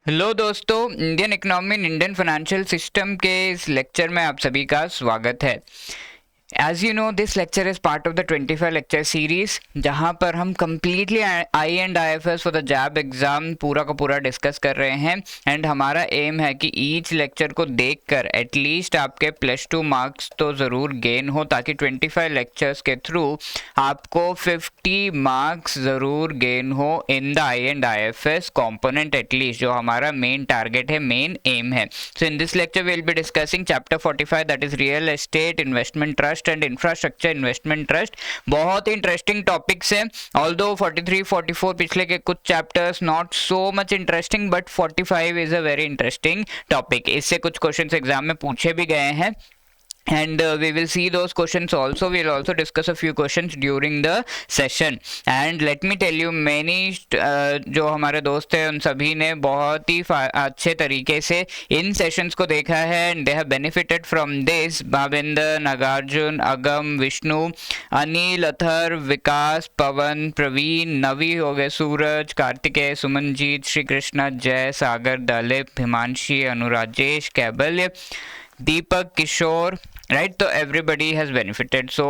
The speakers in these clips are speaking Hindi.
हेलो दोस्तों, Indian economy and Indian financial system के इस लेक्चर में आप सभी का स्वागत है। As you know, this lecture is part of the 25 lecture series जहाँ पर हम completely I and I F S for the jab exam पूरा का पूरा डिस्कस कर रहे हैं। एंड हमारा एम है कि ईच लेक्चर को देखकर एटलीस्ट आपके +2 मार्क्स तो ज़रूर गेन हो, ताकि 25 लेक्चर्स के थ्रू आपको 50 मार्क्स ज़रूर गेन हो in the I and I F S component, at least जो हमारा मेन टारगेट है, मेन एम है। So in this lecture we will be discussing chapter 45 that is real estate investment trust and infrastructure investment trust. बहुत ही इंटरेस्टिंग टॉपिक्स है। ऑल्दो 43 44 पिछले के कुछ chapters not so much interesting, but 45 is a very interesting topic. इससे कुछ क्वेश्चंस एग्जाम में पूछे भी गए हैं and we will see those questions also. We will also discuss a few questions during the session and let me tell you many जो हमारे दोस्त हैं उन सभी ने बहुत ही अच्छे तरीके से इन सेशंस को देखा है and they have benefited from this. भाविंदर, Nagarjuna, अगम, विष्णु, अनिल, अथर, विकास, पवन, प्रवीण, नवी हो गए, सूरज, कार्तिकेय, सुमनजीत, श्री कृष्णा, जय, सागर, Dalip, Himanshi, अनुराजेश, कैबल्य, Deepak, Kishore, right? So everybody has benefited. So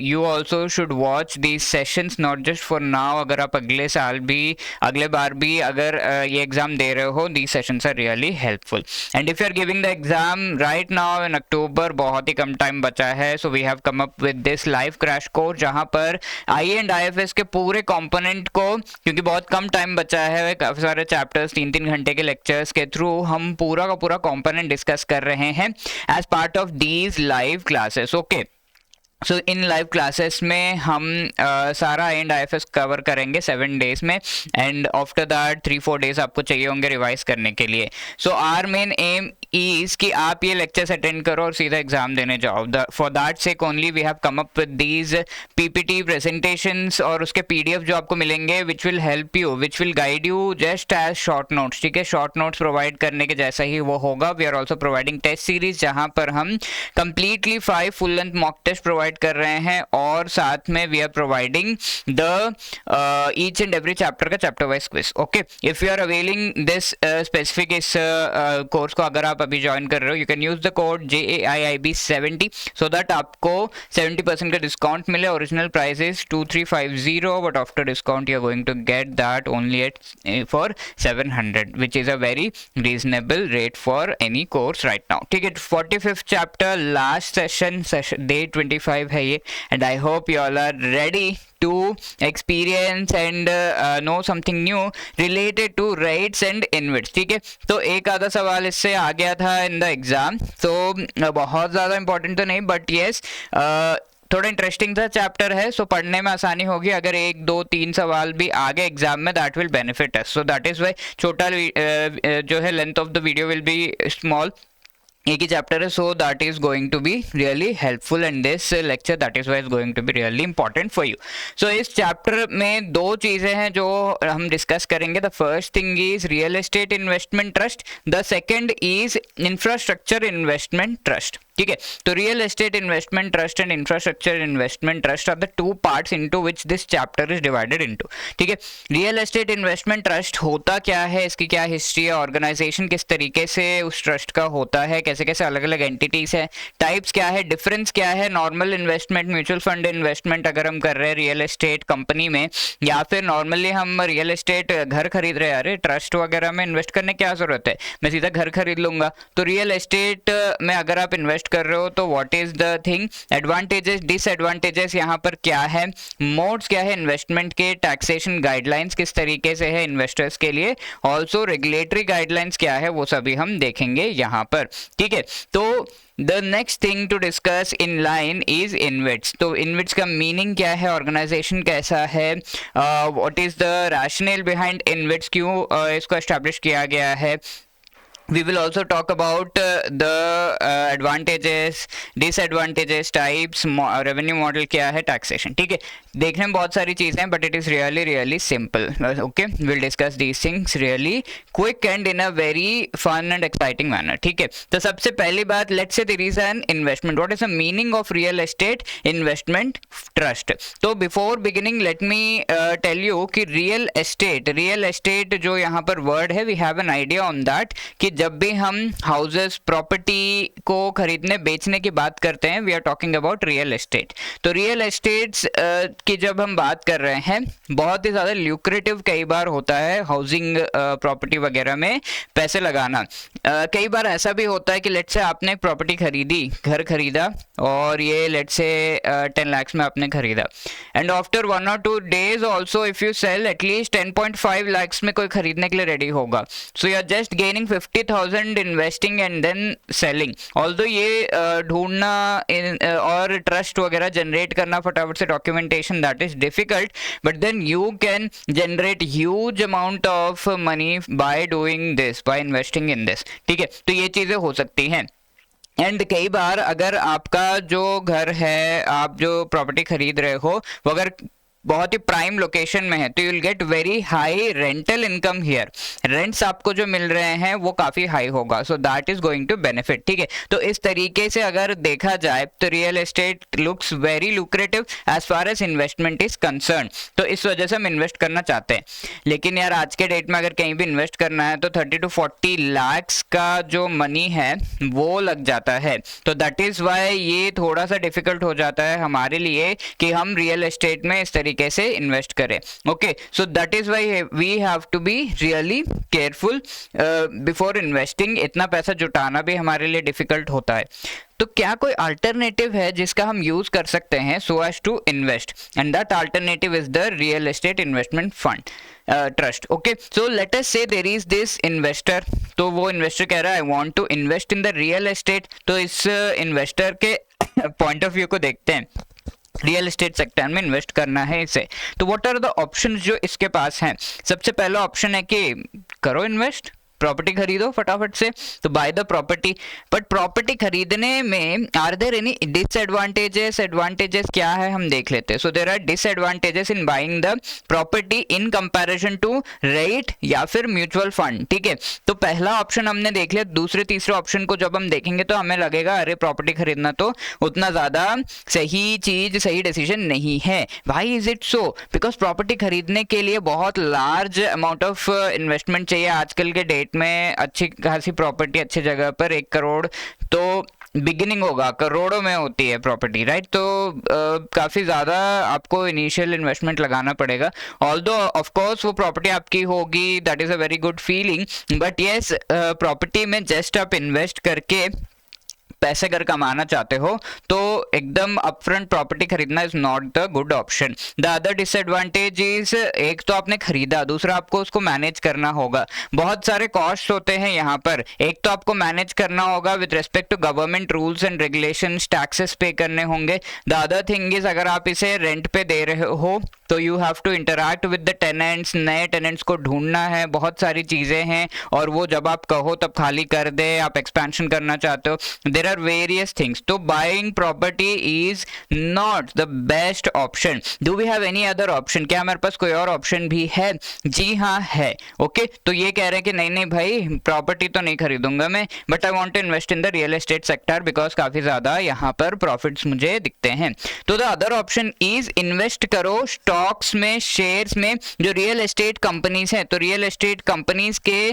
you also should watch these sessions not just for now. अगर आप अगले बार भी अगर ये एग्जाम दे रहे हो, these sessions are really helpful. And if you are giving the exam right now in October, बहुत ही कम टाइम बचा है, so we have come up with this live crash course जहाँ पर आई एंड आई एफ एस के पूरे कंपोनेंट को, क्योंकि बहुत कम टाइम बचा है, काफी सारे चैप्टर्स 3-3 घंटे के लेक्चर्स के थ्रू हम पूरा का पूरा कंपोनेंट डिस्कस कर रहे हैं as part of these live classes. Okay, so in live classes में हम सारा and I F S cover करेंगे 7 डेज में, एंड आफ्टर दैट 3-4 डेज आपको चाहिए होंगे रिवाइज करने के लिए। सो आर मेन एम इज कि आप ये लेक्चर्स अटेंड करो और सीधा एग्जाम देने जाओ। For that sake only we have come up with these PPT presentations और उसके पीडीएफ जो आपको मिलेंगे, which will help you, which will guide you just as short notes. ठीक है, शॉर्ट नोट्स प्रोवाइड करने के जैसा ही वो होगा। We are also providing test series जहाँ पर हम completely 5 full length mock test provide कर रहे हैं, और साथ में we are providing the each and every chapter का chapter wise quiz. Okay, if you are availing this specific इस कोर्स को अगर आप अभी ज्वाइन कर रहे हो, you can use the code JAIIB70 so that आपको 70% का डिस्काउंट मिले। Original price is 2350, but after discount you are going to get that only at for 700, which is a very reasonable rate for any course right now. ठीक है, 45th chapter last session day 25 है ये, and I hope you all are ready to experience and know something new related to rates and InvITs. ठीक है, तो एक आधा सवाल इससे आ गया था इन द एग्जाम, तो बहुत ज़्यादा इंपॉर्टेंट तो नहीं, बट येस थोड़ा इंटरेस्टिंग था चैप्टर है, सो पढ़ने में आसानी होगी। अगर 1-2-3 सवाल भी आ गए एग्जाम में, that will benefit us. So that is why छोटा जो है length of the video will be small, एक ही चैप्टर है, so that is going to be really helpful and this lecture that is why is going to be really important for you. So इस चैप्टर में 2 चीज़ें हैं जो हम डिस्कस करेंगे। The first thing is real estate investment trust, the second is infrastructure investment trust. ठीक है, तो real estate investment trust and infrastructure investment trust are the 2 parts into which this chapter is divided into. ठीक है, रियल एस्टेट इन्वेस्टमेंट ट्रस्ट होता क्या है, इसकी क्या हिस्ट्री है, ऑर्गेनाइजेशन किस तरीके से उस ट्रस्ट का होता है, कैसे कैसे अलग अलग एंटिटीज है, टाइप्स क्या है, डिफरेंस क्या है normal investment, mutual fund investment अगर हम कर रहे हैं रियल एस्टेट कंपनी में, या फिर नॉर्मली हम रियल एस्टेट घर खरीद रहे हैं, अरे ट्रस्ट वगैरह में इन्वेस्ट करने की क्या जरूरत है, मैं सीधा घर खरीद लूंगा। तो रियल एस्टेट में अगर आप इन्वेस्ट कर रहे हो तो what is the thing, advantages, disadvantages यहाँ पर क्या है, मोड्स क्या है इन्वेस्टमेंट के, टैक्सेशन गाइडलाइंस किस तरीके से है इन्वेस्टर्स के लिए, ऑल्सो रेगुलेटरी गाइडलाइंस क्या है, वो सभी हम देखेंगे यहाँ पर। ठीक है, तो the next thing to discuss in line is InvITs. तो इनविट्स का मीनिंग क्या है, ऑर्गेनाइजेशन कैसा है, what is the rational behind InvITs, क्यों इसको एस्टैब्लिश किया गया है, we will also talk about the advantages, disadvantages, types, revenue model क्या है, taxation. ठीक है, देखने में बहुत सारी चीजें हैं, but it is really simple. Okay, we'll discuss these things really quick and in a very fun and exciting manner. ठीक है, तो सबसे पहली बात, let's say there is an investment. What is the meaning of real estate investment trust? तो before beginning let me tell you कि real estate जो यहाँ पर word है, we have an idea on that कि जब भी हम हाउसेस प्रॉपर्टी को खरीदने बेचने की बात करते हैं, we are talking about real estate. तो रियल एस्टेट्स की जब हम बात कर रहे हैं, बहुत ही ज़्यादा ल्यूक्रेटिव कई बार होता है हाउसिंग प्रॉपर्टी वगैरह में पैसे लगाना. कई बार ऐसा भी होता है कि लेट्स से आपने एक प्रॉपर्टी खरीदी, घर खरीदा, और ये लेट्स से 10 lakhs में आपने खरीदा, and after 1 or 2 days also if you sell at least 10.5 lakhs में कोई खरीदने के लिए रेडी होगा. So you are just gaining 50,000 investing and then selling. Although ये ढूंढना और ट्रस्ट वगैरह जनरेट करना फटाफट से, documentation, that is difficult, but then you can generate huge amount of money by doing this, by investing in this. ठीक है, तो ये चीज़ें हो सकती हैं. एंड कई बार अगर आपका जो घर है, आप जो प्रॉपर्टी खरीद रहे हो, वो अगर बहुत ही प्राइम लोकेशन में है, तो you will get very high rental income here. Rents आपको जो मिल रहे हैं वो काफ़ी हाई होगा, so that is going to benefit. ठीक है, तो इस तरीके से अगर देखा जाए तो real estate looks very lucrative as far as investment is concern. तो इस वजह से हम इन्वेस्ट करना चाहते हैं. लेकिन यार आज के डेट में अगर कहीं भी इन्वेस्ट करना है तो 30 to 40 lakhs का जो मनी है वो लग जाता है. तो दैट इज वाई ये थोड़ा सा डिफिकल्ट हो जाता है हमारे लिए कि हम रियल एस्टेट में इस तरीके से इन्वेस्ट करें. Okay, so that is why we have to be really careful before investing. इतना पैसा जुटाना भी हमारे लिए डिफिकल्ट होता है. तो क्या कोई अल्टरनेटिव है जिसका हम यूज कर सकते हैं so as to invest, and that alternative is the real estate investment fund trust. Okay, so let us say there is this investor. तो वो इन्वेस्टर कह रहा है I want to invest in the real estate. तो इस इन्वेस्टर के पॉइंट ऑफ व्यू को देखते हैं. रियल एस्टेट सेक्टर में इन्वेस्ट करना है इसे, तो व्हाट आर द ऑप्शंस जो इसके पास हैं. सबसे पहला ऑप्शन है कि करो इन्वेस्ट, प्रॉपर्टी खरीदो फटाफट से, तो buy the property. But property खरीदने में are there any disadvantages, advantages क्या है हम देख लेते हैं. So there are disadvantages in buying the property in comparison to REIT या फिर म्यूचुअल फंड. ठीक है, तो पहला ऑप्शन हमने देख लिया. दूसरे तीसरे ऑप्शन को जब हम देखेंगे तो हमें लगेगा अरे प्रॉपर्टी खरीदना तो उतना ज़्यादा सही चीज़, सही डिसीजन नहीं है. Why is it so? Because property खरीदने के लिए बहुत लार्ज अमाउंट ऑफ इन्वेस्टमेंट चाहिए. आजकल के डेट में अच्छी खासी प्रॉपर्टी अच्छी जगह पर 1 करोड़ तो बिगिनिंग होगा, करोड़ों में होती है प्रॉपर्टी, राइट. तो काफ़ी ज़्यादा आपको इनिशियल इन्वेस्टमेंट लगाना पड़ेगा. ऑल्दो ऑफ कोर्स वो प्रॉपर्टी आपकी होगी, that is a very good feeling, but yes property में जस्ट आप इन्वेस्ट करके पैसे अगर कमाना चाहते हो तो एकदम अपफ्रंट प्रॉपर्टी खरीदना is not the good option. The other disadvantage is, एक तो आपने खरीदा, दूसरा आपको उसको मैनेज करना होगा. बहुत सारे कॉस्ट होते हैं यहाँ पर. एक तो आपको मैनेज करना होगा with respect to government rules and regulations, taxes pay करने होंगे. द अदर थिंग इज, अगर आप इसे रेंट पे दे रहे हो तो you have to interact with the tenants, नए टेनेंट्स को ढूंढना है, बहुत सारी चीज़ें हैं, और वो जब आप कहो तब खाली कर दे, आप एक्सपेंशन करना चाहते हो, देयर आर वेरियस थिंग्स. तो buying property is not the best option. Do we have any other option? क्या हमारे पास कोई और ऑप्शन भी है? जी हाँ है. ओके, तो ये कह रहे हैं कि नहीं नहीं भाई प्रॉपर्टी तो नहीं खरीदूंगा मैं, but I want to invest in the real estate sector because काफ़ी ज़्यादा यहाँ पर प्रॉफिट्स मुझे दिखते हैं. तो the other option is invest करो स्टॉक्स में, शेयर्स में, जो रियल एस्टेट कंपनीज हैं. तो रियल एस्टेट कंपनीज के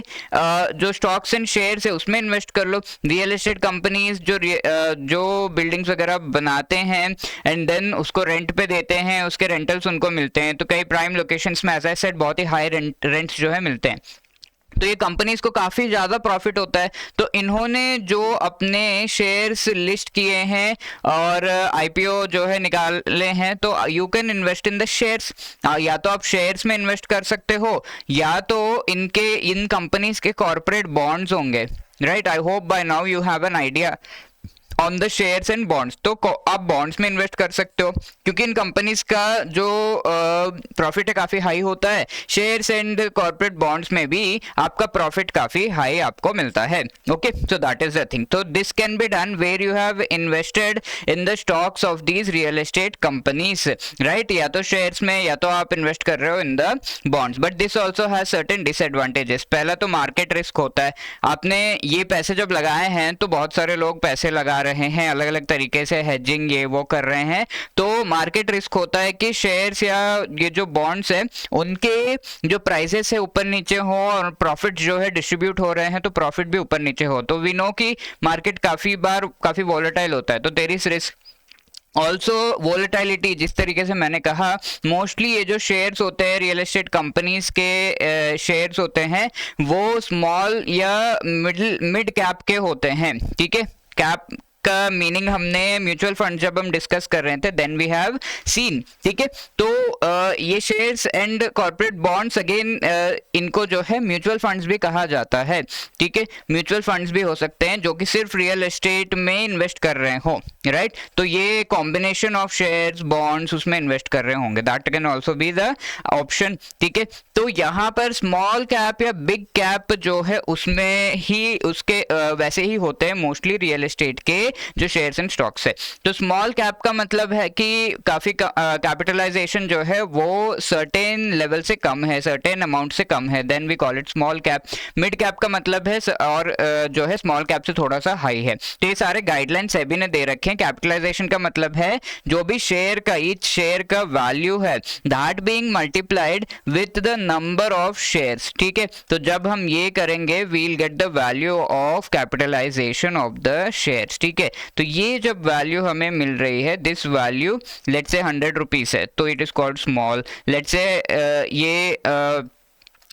जो स्टॉक्स एंड शेयर्स है उसमें इन्वेस्ट कर लो. रियल एस्टेट कंपनीज जो बिल्डिंग्स वगैरह बनाते हैं एंड देन उसको रेंट पे देते हैं, उसके रेंटल्स उनको मिलते हैं. तो कई प्राइम लोकेशंस में एज आई सेड बहुत ही हाई रेंट्स जो है मिलते हैं. तो ये कंपनीज को काफ़ी ज़्यादा प्रॉफिट होता है. तो इन्होंने जो अपने शेयर्स लिस्ट किए हैं और आईपीओ जो है निकाले हैं, तो you can invest in the shares. या तो आप शेयर्स में इन्वेस्ट कर सकते हो, या तो इन कंपनीज के कॉर्पोरेट बॉन्ड्स होंगे, right. I hope by now you have an idea on the shares and bonds, तो आप बॉन्ड्स में इन्वेस्ट कर सकते हो क्योंकि इन कंपनीज का जो प्रॉफिट है काफी हाई होता है। शेयर्स एंड कॉर्पोरेट बॉन्ड्स में भी आपका प्रॉफिट काफी हाई आपको मिलता है। Okay, so that is the thing. तो this can be done where you have invested in the stocks of these real estate companies, right? या तो शेयर्स में या तो आप इन्वेस्ट कर रहे हो in the bonds. But this also has certain disadvantages. पहला तो मार्केट रिस्क होता है। आपने ये पैसे जब लगाए हैं तो बहुत सारे लोग पैसे लगा रहे हैं, अलग अलग तरीके से हेजिंग ये वो कर रहे हैं, तो मार्केट रिस्क होता है कि शेयर्स या ये जो बॉन्ड्स है उनके जो प्राइसेस है ऊपर नीचे हो और प्रॉफिट जो है डिस्ट्रीब्यूट हो रहे हैं तो प्रॉफिट भी ऊपर नीचे हो। तो वी नो कि मार्केट काफी बार काफी वॉलेटाइल होता है, तो there is risk. Also volatility, जिस तरीके से मैंने कहा, मोस्टली ये जो शेयर्स होते हैं रियल एस्टेट कंपनीज के शेयर्स होते हैं वो स्मॉल या मिड कैप के होते हैं, ठीक है? कैप का मीनिंग हमने म्यूचुअल फंड जब हम डिस्कस कर रहे थे देन वी हैव सीन, ठीक है? तो ये shares and corporate bonds again इनको जो है म्यूचुअल फंड्स भी कहा जाता है, ठीक है? म्यूचुअल फंड्स भी हो सकते हैं जो कि सिर्फ रियल एस्टेट में इन्वेस्ट कर रहे हो, राइट? तो ये कॉम्बिनेशन ऑफ शेयर्स बॉन्ड्स उसमें इन्वेस्ट कर रहे होंगे, that can also be the option, ठीक है? तो यहाँ पर स्मॉल कैप या बिग कैप जो है उसमें ही उसके वैसे ही होते हैं मोस्टली रियल एस्टेट के जो शेयर्स एंड स्टॉक्स है। तो स्मॉल कैप का मतलब है कि काफी कैपिटलाइजेशन जो है वो सर्टेन लेवल से कम है, सर्टेन अमाउंट से कम है, then we call it small cap. Mid cap का मतलब है और जो है स्मॉल कैप से थोड़ा सा हाई है। तो ये सारे गाइडलाइन सेबी ने दे रखे हैं। कैपिटलाइजेशन का मतलब है जो भी शेयर का ईच शेयर का वैल्यू है that being multiplied with the number of shares, ठीक है? तो जब हम ये करेंगे we'll get the value of capitalisation of the shares, ठीक है? तो ये जब वैल्यू हमें मिल रही है, this value let's say 100 rupees है तो it is called small. Let's say ये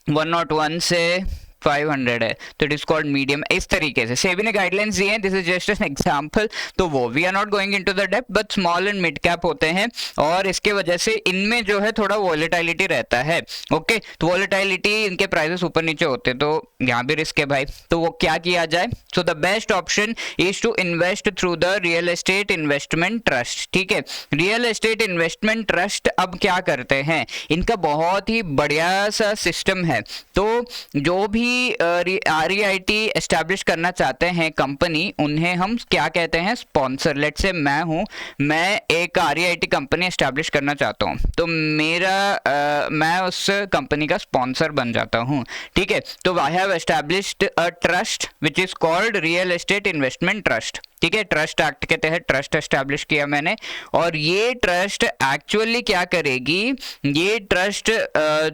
101 से 500 है तो इट इज कॉल्ड मीडियम। इस तरीके से सेबी ने गाइडलाइंस दिए हैं, this is just an example. तो वो we are not going into the depth, but small and mid cap होते हैं और इसके वजह से इनमें जो है थोड़ा वॉलेटाइलिटी रहता है। ओके, तो वॉलेटाइलिटी, इनके प्राइसेस ऊपर नीचे होते हैं, तो यहाँ भी रिस्क है भाई। तो वो क्या किया जाए? So the best option is to invest through the real estate investment trust, ठीक है? रियल एस्टेट इन्वेस्टमेंट ट्रस्ट अब क्या करते हैं, इनका बहुत ही बढ़िया सा सिस्टम है। तो जो भी REIT एस्टैब्लिश करना चाहते हैं कंपनी, उन्हें हम क्या कहते हैं? स्पॉन्सर। लेट्स से मैं एक REIT कंपनी एस्टैब्लिश करना चाहता हूँ, तो मैं उस कंपनी का स्पॉन्सर बन जाता हूँ, ठीक है? तो I have established a trust which is called real estate investment trust, ठीक है? ट्रस्ट एक्ट के तहत ट्रस्ट एस्टैब्लिश किया मैंने। और ये ट्रस्ट एक्चुअली क्या करेगी, ये ट्रस्ट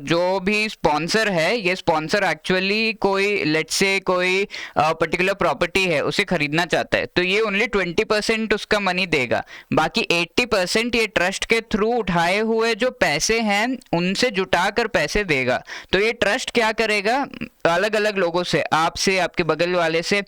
जो भी स्पॉन्सर है, ये स्पॉन्सर एक्चुअली कोई लेट्स से कोई पर्टिकुलर प्रॉपर्टी है उसे खरीदना चाहता है, तो ये ओनली 20% उसका मनी देगा, बाकी 80% ये ट्रस्ट के थ्रू उठाए हुए जो पैसे हैं उनसे जुटा कर पैसे देगा। तो ये ट्रस्ट क्या करेगा, अलग अलग लोगों से, आपसे, आपके बगल वाले से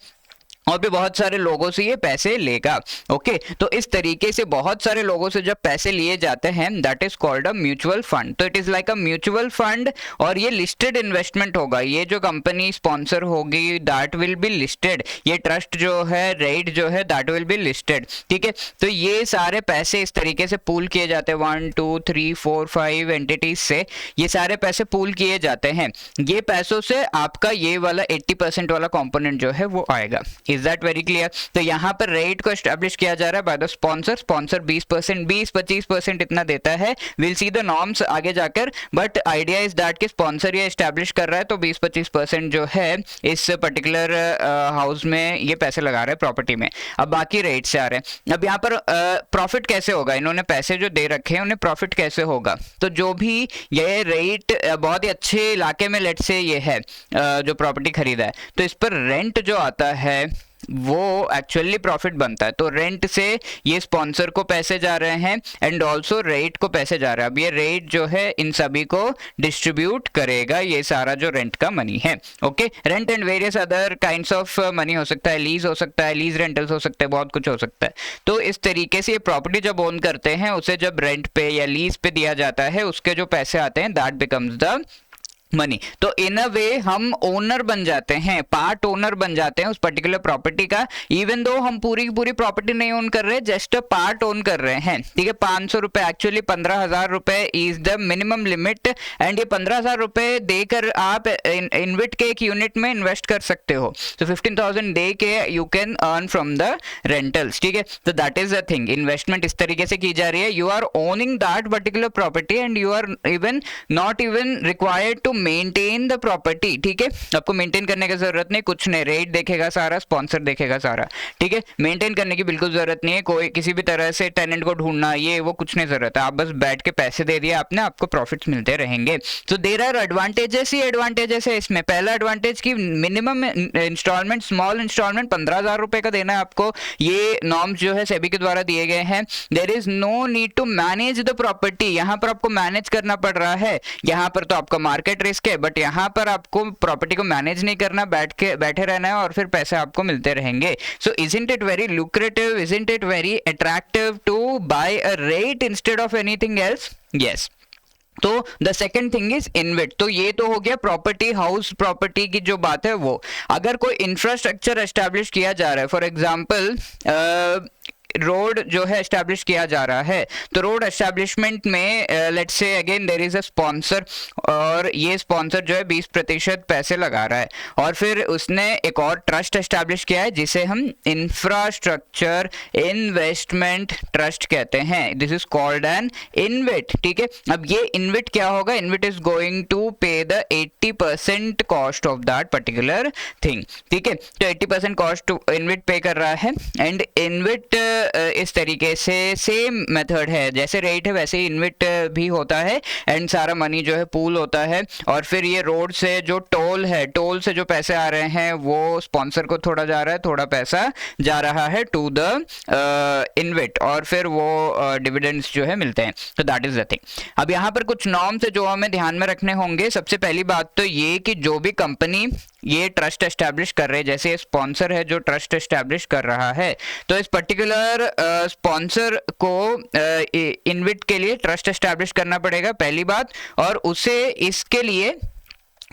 और भी बहुत सारे लोगों से ये पैसे लेगा। ओके, तो इस तरीके से बहुत सारे लोगों से जब पैसे लिए जाते हैं that is called a mutual fund. तो it is like a mutual fund और ये लिस्टेड इन्वेस्टमेंट होगा। ये जो कंपनी स्पॉन्सर होगी दैट विल बी लिस्टेड, ये ट्रस्ट जो है रेट जो है दैट विल बी लिस्टेड, ठीक है? तो ये सारे पैसे इस तरीके से पूल किए जाते हैं, 1 2 3 4 5 एंटिटीज से ये सारे पैसे पूल किए जाते हैं। ये पैसों से आपका ये वाला 80% वाला कॉम्पोनेंट जो है वो आएगा। Is that very clear? तो यहाँ पर रेट को एस्टैब्लिश किया जा रहा है बाय द स्पॉन्सर। स्पॉन्सर 20%, 20-25% इतना देता है। विल सी द नॉर्म्स आगे जाकर, बट आइडिया इज दैट कि स्पॉन्सर ये एस्टैब्लिश कर रहा है तो 20-25% जो है इस पर्टिकुलर हाउस में ये पैसे लगा रहे हैं प्रॉपर्टी में। अब बाकी रेट से आ रहे हैं। अब यहाँ पर प्रॉफिट कैसे होगा, इन्होंने पैसे जो दे रखे हैं उन्हें प्रॉफिट कैसे होगा? तो जो भी ये रेट बहुत ही अच्छे इलाके में लेट से ये है जो प्रॉपर्टी खरीदा है, तो इस पर रेंट जो आता है वो एक्चुअली प्रॉफिट बनता है। तो रेंट से ये स्पॉन्सर को पैसे जा रहे हैं एंड ऑल्सो रेट को पैसे जा रहा है। अब ये रेट जो है इन सभी को डिस्ट्रीब्यूट करेगा, ये सारा जो रेंट का मनी है। Okay, rent and various other kinds of money हो सकता है, लीज हो सकता है, लीज रेंटल्स हो सकते हैं, बहुत कुछ हो सकता है। तो इस तरीके से ये प्रॉपर्टी जब ओन करते हैं उसे जब रेंट पे या लीज पे दिया जाता है, उसके जो पैसे आते हैं दैट बिकम्स द मनी। तो इन अ वे हम ओनर बन जाते हैं, पार्ट ओनर बन जाते हैं उस पर्टिकुलर प्रॉपर्टी का, इवन दो हम पूरी की पूरी प्रॉपर्टी नहीं ओन कर रहे, जस्ट अ पार्ट ओन कर रहे हैं। ठीक है, 500 रुपए, एक्चुअली 15,000 रुपए is the minimum limit, and ये 15,000 रुपए देकर आप इनविट के एक यूनिट में इन्वेस्ट कर सकते हो। तो 15,000 दे के you can earn from the rentals. ठीक है, तो that is the thing, investment इस तरीके से की जा रही है। You are owning that particular property and you are even not even required to maintain the property. ठीक है, आपको मेंटेन करने की जरूरत नहीं, कुछ नहीं, रेट देखेगा सारा, स्पॉन्सर देखेगा सारा। ठीक है, मेंटेन करने की बिल्कुल जरूरत नहीं है, कोई किसी भी तरह से टेनेंट को ढूंढना ये वो कुछ नहीं जरूरत है, आप बस बैठ के पैसे दे दिए आपने, आपको प्रॉफिट्स मिलते रहेंगे। तो देयर आर एडवांटेजेस ही एडवांटेजेस है इसमें। पहला एडवांटेज की मिनिमम इंस्टॉलमेंट, स्मॉल इंस्टॉलमेंट 15,000 रुपए का देना है आपको, ये नॉर्म्स जो है सेबी के द्वारा दिए गए हैं। There is no need to manage the property, यहाँ पर आपको मैनेज करना पड़ रहा है, यहाँ पर तो आपका मार्केट रिस्क है, बट यहाँ पर आपको प्रॉपर्टी को मैनेज नहीं करना, बैठे रहना है और फिर पैसे आपको मिलते रहेंगे। So isn't it very lucrative, isn't it very attractive to buy a REIT instead of anything else? Yes. तो the second thing is InvIT. तो ये तो हो गया प्रॉपर्टी, हाउस प्रॉपर्टी की जो बात है वो। अगर कोई इंफ्रास्ट्रक्चर एस्टैब्लिश किया जा रहा है, फॉर एग्जाम्पल रोड जो है एस्टैब्लिश किया जा रहा है, तो रोड एस्टैब्लिशमेंट में let's say again there is a sponsor, और ये स्पॉन्सर जो है 20% पैसे लगा रहा है, और फिर उसने एक और ट्रस्ट एस्टैब्लिश किया है जिसे हम इंफ्रास्ट्रक्चर इन्वेस्टमेंट ट्रस्ट कहते हैं। This is called an इनविट। ठीक है, अब ये इनविट क्या होगा? इनविट इज गोइंग टू पे the 80% cost of that particular thing. ठीक है, तो 80% कॉस्ट इनविट पे कर रहा है, एंड इनविट इस तरीके से सेम मेथड है, जैसे रेट है वैसे ही इनविट भी होता है, एंड सारा मनी जो है पूल होता है, और फिर ये रोड से जो टोल है, टोल से जो पैसे आ रहे हैं वो स्पॉन्सर को थोड़ा जा रहा है, थोड़ा पैसा जा रहा है टू द इनविट, और फिर वो डिविडेंड्स जो है मिलते हैं। तो दैट इज द थिंग। अब यहाँ पर कुछ नॉर्म्स है जो हमें ध्यान में रखने होंगे। सबसे पहली बात तो ये कि जो भी कंपनी ये ट्रस्ट एस्टैब्लिश कर रहे हैं, जैसे स्पॉन्सर है जो ट्रस्ट एस्टैब्लिश कर रहा है, तो इस पर्टिकुलर स्पॉन्सर को इनविट के लिए ट्रस्ट एस्टैब्लिश करना पड़ेगा, पहली बात, और उसे इसके लिए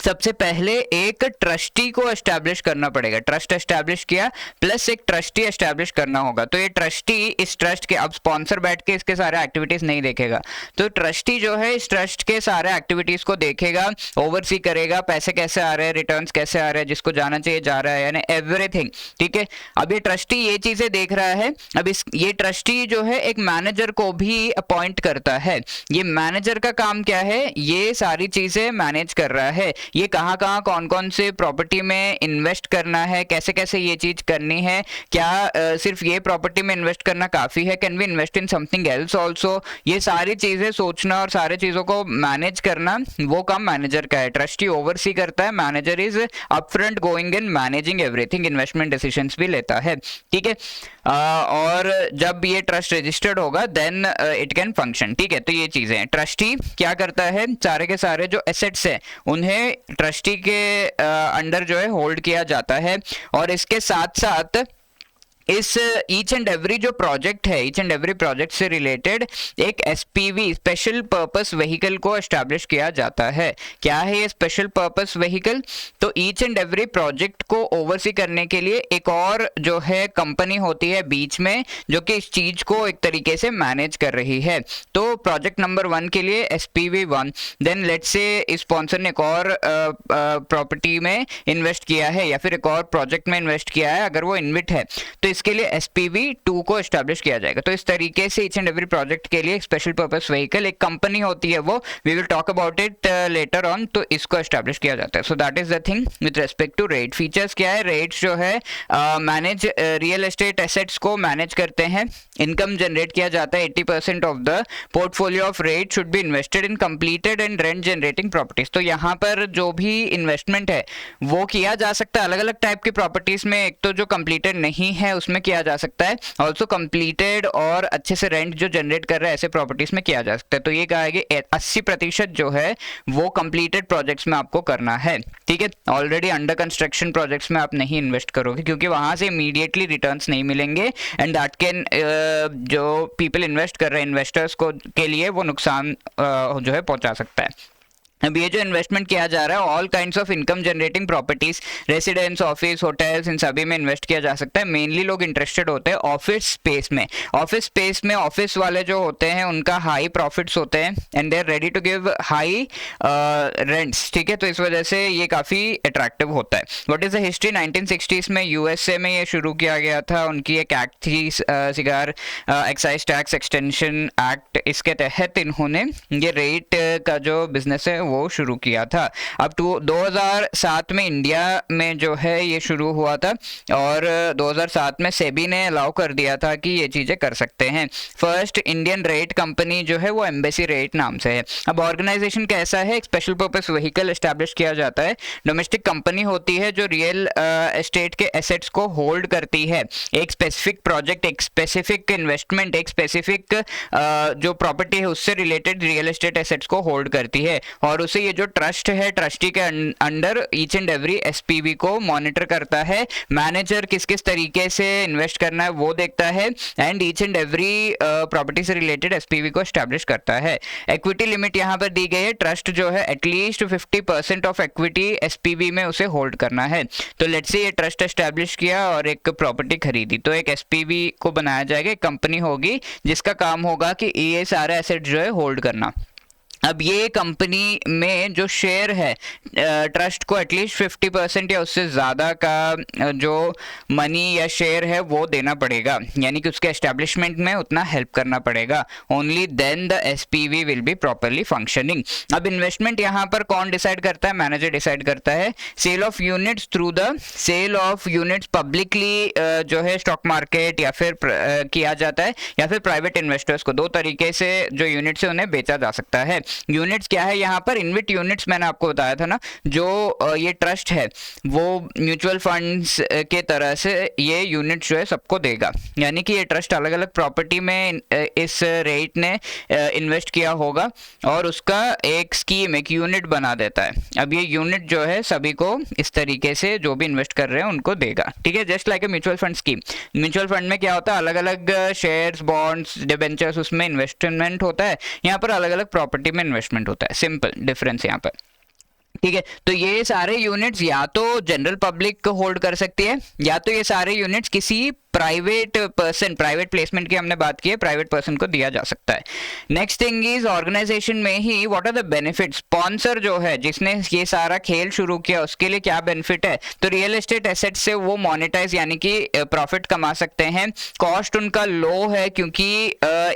सबसे पहले एक ट्रस्टी को एस्टैब्लिश करना पड़ेगा। ट्रस्ट एस्टैब्लिश किया प्लस एक ट्रस्टी एस्टैब्लिश करना होगा। तो ये ट्रस्टी इस ट्रस्ट के, अब स्पॉन्सर बैठ के इसके सारे एक्टिविटीज नहीं देखेगा, तो ट्रस्टी जो है इस ट्रस्ट के सारे एक्टिविटीज को देखेगा, ओवरसी करेगा, पैसे कैसे आ रहे हैं, रिटर्न्स कैसे आ रहे हैं, जिसको जाना चाहिए जा रहा है, यानी एवरीथिंग। ठीक है, अब ये ट्रस्टी ये चीजें देख रहा है। अब ये ट्रस्टी जो है एक मैनेजर को भी अपॉइंट करता है। ये मैनेजर का काम क्या है? ये सारी चीजें मैनेज कर रहा है, ये कहाँ कहाँ कौन कौन से प्रॉपर्टी में इन्वेस्ट करना है, कैसे कैसे ये चीज करनी है, क्या सिर्फ ये प्रॉपर्टी में इन्वेस्ट करना काफी है, can we invest in something else also, ये सारी चीजें सोचना और सारे चीजों को मैनेज करना वो काम मैनेजर का है। ट्रस्टी ओवरसी करता है, manager is upfront going in managing everything, investment decisions भी लेता है। ठीक है, और जब ये ट्रस्ट रजिस्टर्ड होगा देन इट कैन फंक्शन। ठीक है, तो ये चीजें हैं। ट्रस्टी क्या करता है? सारे के सारे जो एसेट्स है उन्हें ट्रस्टी के अंडर जो है होल्ड किया जाता है, और इसके साथ साथ इस ईच एंड एवरी जो प्रोजेक्ट है, ईच एंड एवरी प्रोजेक्ट से रिलेटेड एक एसपीवी, स्पेशल पर्पस व्हीकल को एस्टैब्लिश किया जाता है। क्या है ये स्पेशल पर्पस व्हीकल? तो ईच एंड एवरी प्रोजेक्ट को ओवरसी करने के लिए एक और जो है कंपनी होती है बीच में, जो कि इस चीज को एक तरीके से मैनेज कर रही है। तो प्रोजेक्ट नंबर 1 के लिए SPV 1, then let's say sponsor ने एक और प्रॉपर्टी में इन्वेस्ट किया है, या फिर एक और प्रोजेक्ट में इन्वेस्ट किया है, अगर वो इनविट है तो इसके लिए SPV 2 को एस्टैब्लिश किया जाएगा। तो इस तरीके से ईच एंड एवरी प्रोजेक्ट के लिए एक स्पेशल पर्पस व्हीकल, एक कंपनी होती है, वो we will talk about it later on, तो इसको एस्टैब्लिश किया जाता है। So that is the thing with respect to REIT. Features क्या है? रेट्स जो है मैनेज रियल एस्टेट एसेट्स को मैनेज करते हैं, इनकम जनरेट किया जाता है, 80% of the portfolio of REIT should be invested in completed and rent generating properties. तो यहाँ पर जो भी इन्वेस्टमेंट है वो किया जा सकता है अलग अलग टाइप की प्रॉपर्टीज में। एक तो जो कंप्लीटेड नहीं है उसमें किया जा सकता है, ऑल्सो कंप्लीटेड और अच्छे से रेंट जो जनरेट कर रहा है ऐसे प्रॉपर्टीज में किया जा सकता है। तो ये कहा कि 80% जो है वो कंप्लीटेड प्रोजेक्ट्स में आपको करना है। ठीक है, ऑलरेडी अंडर कंस्ट्रक्शन प्रोजेक्ट्स में आप नहीं इन्वेस्ट करोगे, क्योंकि वहां से इमीडिएटली रिटर्न्स नहीं मिलेंगे, एंड दैट कैन जो पीपल इन्वेस्ट कर रहे हैं, इन्वेस्टर्स को के लिए वो नुकसान जो है पहुंचा सकता है। अब ये जो इन्वेस्टमेंट किया जा रहा है, all kinds of income generating properties, residence, office, hotels, इन सभी में इन्वेस्ट किया जा सकता है। मेनली लोग इंटरेस्टेड होते हैं ऑफिस स्पेस में। ऑफिस स्पेस में ऑफिस वाले जो होते हैं उनका हाई प्रॉफिट्स होते हैं and they are ready to give high rents, ठीक है। तो इस वजह से ये काफ़ी अट्रैक्टिव होता है। What is the history? 1960s में यूएसए में ये शुरू किया गया था। उनकी एक एक्ट थी cigar excise tax extension act, इसके तहत इन्होंने ये रेट का जो बिजनेस है वो शुरू किया था। अब 2007 में इंडिया में जो है ये शुरू हुआ था और 2007 में सेबी ने अलाउ कर दिया था कि ये चीज़ें कर सकते हैं। फर्स्ट इंडियन रेट कंपनी जो है वो एम्बेसी रेट नाम से है। अब ऑर्गेनाइजेशन कैसा है? एक स्पेशल पर्पस व्हीकल एस्टैब्लिश किया जाता है। डोमेस्टिक कंपनी होती है जो रियल एस्टेट के एसेट्स को होल्ड करती है। एक स्पेसिफिक प्रोजेक्ट, एक स्पेसिफिक इन्वेस्टमेंट, एक स्पेसिफिक जो प्रॉपर्टी है उससे रिलेटेड रियल एस्टेट एसेट्स को होल्ड करती है और उसे ये जो ट्रस्ट है, ट्रस्टी के under each and every SPV को मॉनिटर करता है। मैनेजर किस किस तरीके से इन्वेस्ट करना है वो देखता है and each and every property से रिलेटेड एसपीवी को एस्टैब्लिश करता है। इक्विटी लिमिट यहाँ पर दी गई है। ट्रस्ट जो है एटलीस्ट 50% ऑफ इक्विटी एसपीवी में उसे होल्ड करना है। तो लेट्स से ये ट्रस्ट एस्टैब्लिश किया और एक प्रॉपर्टी खरीदी, तो एक एसपीवी को बनाया जाएगा, एक कंपनी होगी जिसका काम होगा कि ये सारे एसेट जो है होल्ड करना। अब ये कंपनी में जो शेयर है ट्रस्ट को एटलीस्ट 50% या उससे ज़्यादा का जो मनी या शेयर है वो देना पड़ेगा, यानी कि उसके एस्टेब्लिशमेंट में उतना हेल्प करना पड़ेगा। Only then the SPV will be properly functioning. अब इन्वेस्टमेंट यहाँ पर कौन डिसाइड करता है? मैनेजर डिसाइड करता है। Sale of units through the sale of units publicly जो है स्टॉक मार्केट या फिर किया जाता है, या फिर प्राइवेट इन्वेस्टर्स को, दो तरीके से जो यूनिट्स है उन्हें बेचा जा सकता है। यूनिट्स क्या है यहाँ पर? इनविट यूनिट्स मैंने आपको बताया था ना, जो ये ट्रस्ट है वो म्यूचुअल फंड्स के तरह से ये यूनिट जो है सबको देगा, यानी कि ये ट्रस्ट अलग अलग प्रॉपर्टी में इस रेट ने इन्वेस्ट किया होगा और उसका एक स्कीम, एक यूनिट बना देता है। अब ये यूनिट जो है सभी को इस तरीके से जो भी इन्वेस्ट कर रहे हैं उनको देगा, ठीक है। Just like a mutual fund scheme. Mutual fund में क्या होता है? अलग अलग शेयर्स, बॉन्ड्स, डिबेंचर्स, उसमें इन्वेस्टमेंट होता है। यहाँ पर अलग अलग प्रॉपर्टी में इन्वेस्टमेंट होता है। सिंपल डिफरेंस यहाँ पर, ठीक है। तो ये सारे यूनिट्स या तो जनरल पब्लिक होल्ड कर सकती है, या तो ये सारे यूनिट्स किसी प्राइवेट पर्सन, प्राइवेट प्लेसमेंट की हमने बात की है, प्राइवेट पर्सन को दिया जा सकता है। नेक्स्ट थिंग इज ऑर्गेनाइजेशन में ही what are the benefits? Sponsor जो है जिसने ये सारा खेल शुरू किया उसके लिए क्या बेनिफिट है? तो रियल एस्टेट एसेट से वो मोनेटाइज यानी कि प्रॉफिट कमा सकते हैं। कॉस्ट उनका लो है क्योंकि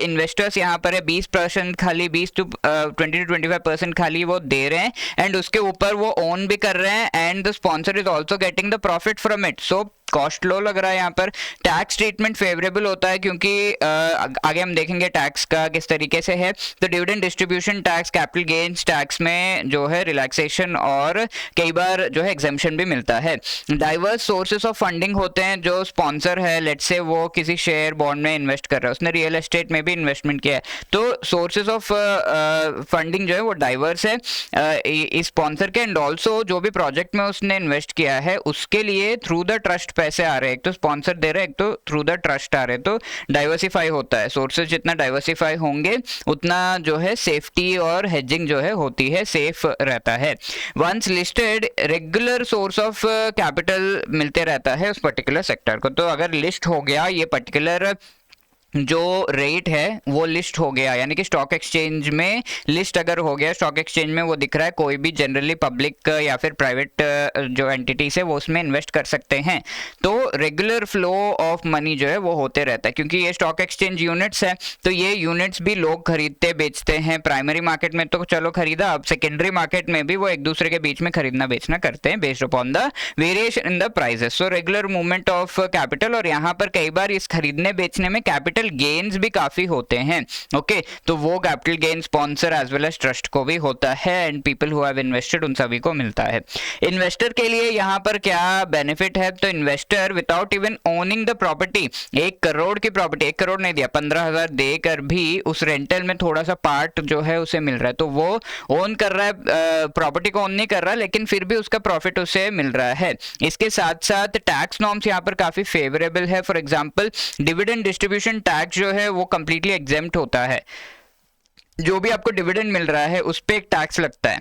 इन्वेस्टर्स यहाँ पर है 20% खाली, 20 to 20 to 25% खाली वो दे रहे हैं एंड उसके ऊपर वो ओन भी कर रहे हैं and the sponsor is also getting the profit from it. So cost low लग रहा है यहाँ पर। टैक्स ट्रीटमेंट फेवरेबल होता है क्योंकि आगे हम देखेंगे टैक्स का किस तरीके से है। तो dividend distribution tax, capital gains tax में जो है रिलैक्सेशन और कई बार जो है एग्जेम्पशन भी मिलता है। डाइवर्स सोर्सेस ऑफ फंडिंग होते हैं। जो स्पॉन्सर है लेट्स से वो किसी शेयर बॉन्ड में इन्वेस्ट कर रहा है, उसने रियल एस्टेट में भी इन्वेस्टमेंट किया है, तो सोर्सेज ऑफ फंडिंग जो है वो डाइवर्स है इस स्पॉन्सर के। एंड ऑल्सो जो भी प्रोजेक्ट में उसने इन्वेस्ट किया है उसके लिए थ्रू द ट्रस्ट पैसे आ रहे हैं, एक तो स्पॉन्सर दे रहे हैं, एक तो थ्रू द ट्रस्ट आ रहे हैं, तो डाइवर्सिफाई होता है। सोर्सेज जितना डाइवर्सिफाई होंगे उतना जो है सेफ्टी और हेजिंग जो है होती है, सेफ रहता है। Once listed regular source of capital मिलते रहता है उस पर्टिकुलर सेक्टर को। तो अगर लिस्ट हो गया ये पर्टिकुलर जो रेट है वो लिस्ट हो गया, यानी कि स्टॉक एक्सचेंज में लिस्ट अगर हो गया, स्टॉक एक्सचेंज में वो दिख रहा है, कोई भी जनरली पब्लिक या फिर प्राइवेट जो एंटिटीज है वो उसमें इन्वेस्ट कर सकते हैं, तो रेगुलर फ्लो ऑफ मनी जो है वो होते रहता है। क्योंकि ये स्टॉक एक्सचेंज यूनिट्स है तो ये यूनिट्स भी लोग खरीदते बेचते हैं। प्राइमरी मार्केट में तो चलो खरीदा, अब सेकेंडरी मार्केट में भी वो एक दूसरे के बीच में खरीदना बेचना करते हैं based upon the variation in the prices. So regular movement of capital, और यहाँ पर कई बार इस खरीदने बेचने में कैपिटल गेन्स भी काफी होते हैं। ओके, तो वो capital gain sponsor as well as trust को भी होता है and people who have invested उन सभी को मिलता है। इन्वेस्टर के लिए यहाँ पर क्या बेनिफिट है? तो investor without even owning the property, 1 crore की प्रॉपर्टी, 1 करोड़ नहीं दिया, 15,000 देकर भी उस रेंटल में थोड़ा सा पार्ट जो है उसे मिल रहा है, तो वो ओन कर रहा है, प्रॉपर्टी को ओन नहीं कर रहा लेकिन फिर भी उसका प्रॉफिट उसे मिल रहा है। इसके साथ साथ टैक्स नॉर्म्स यहाँ पर काफी फेवरेबल है। For example dividend distribution tax जो है वो कंप्लीटली एग्जेम्प्ट होता है। जो भी आपको डिविडेंड मिल रहा है उस पे एक टैक्स लगता है,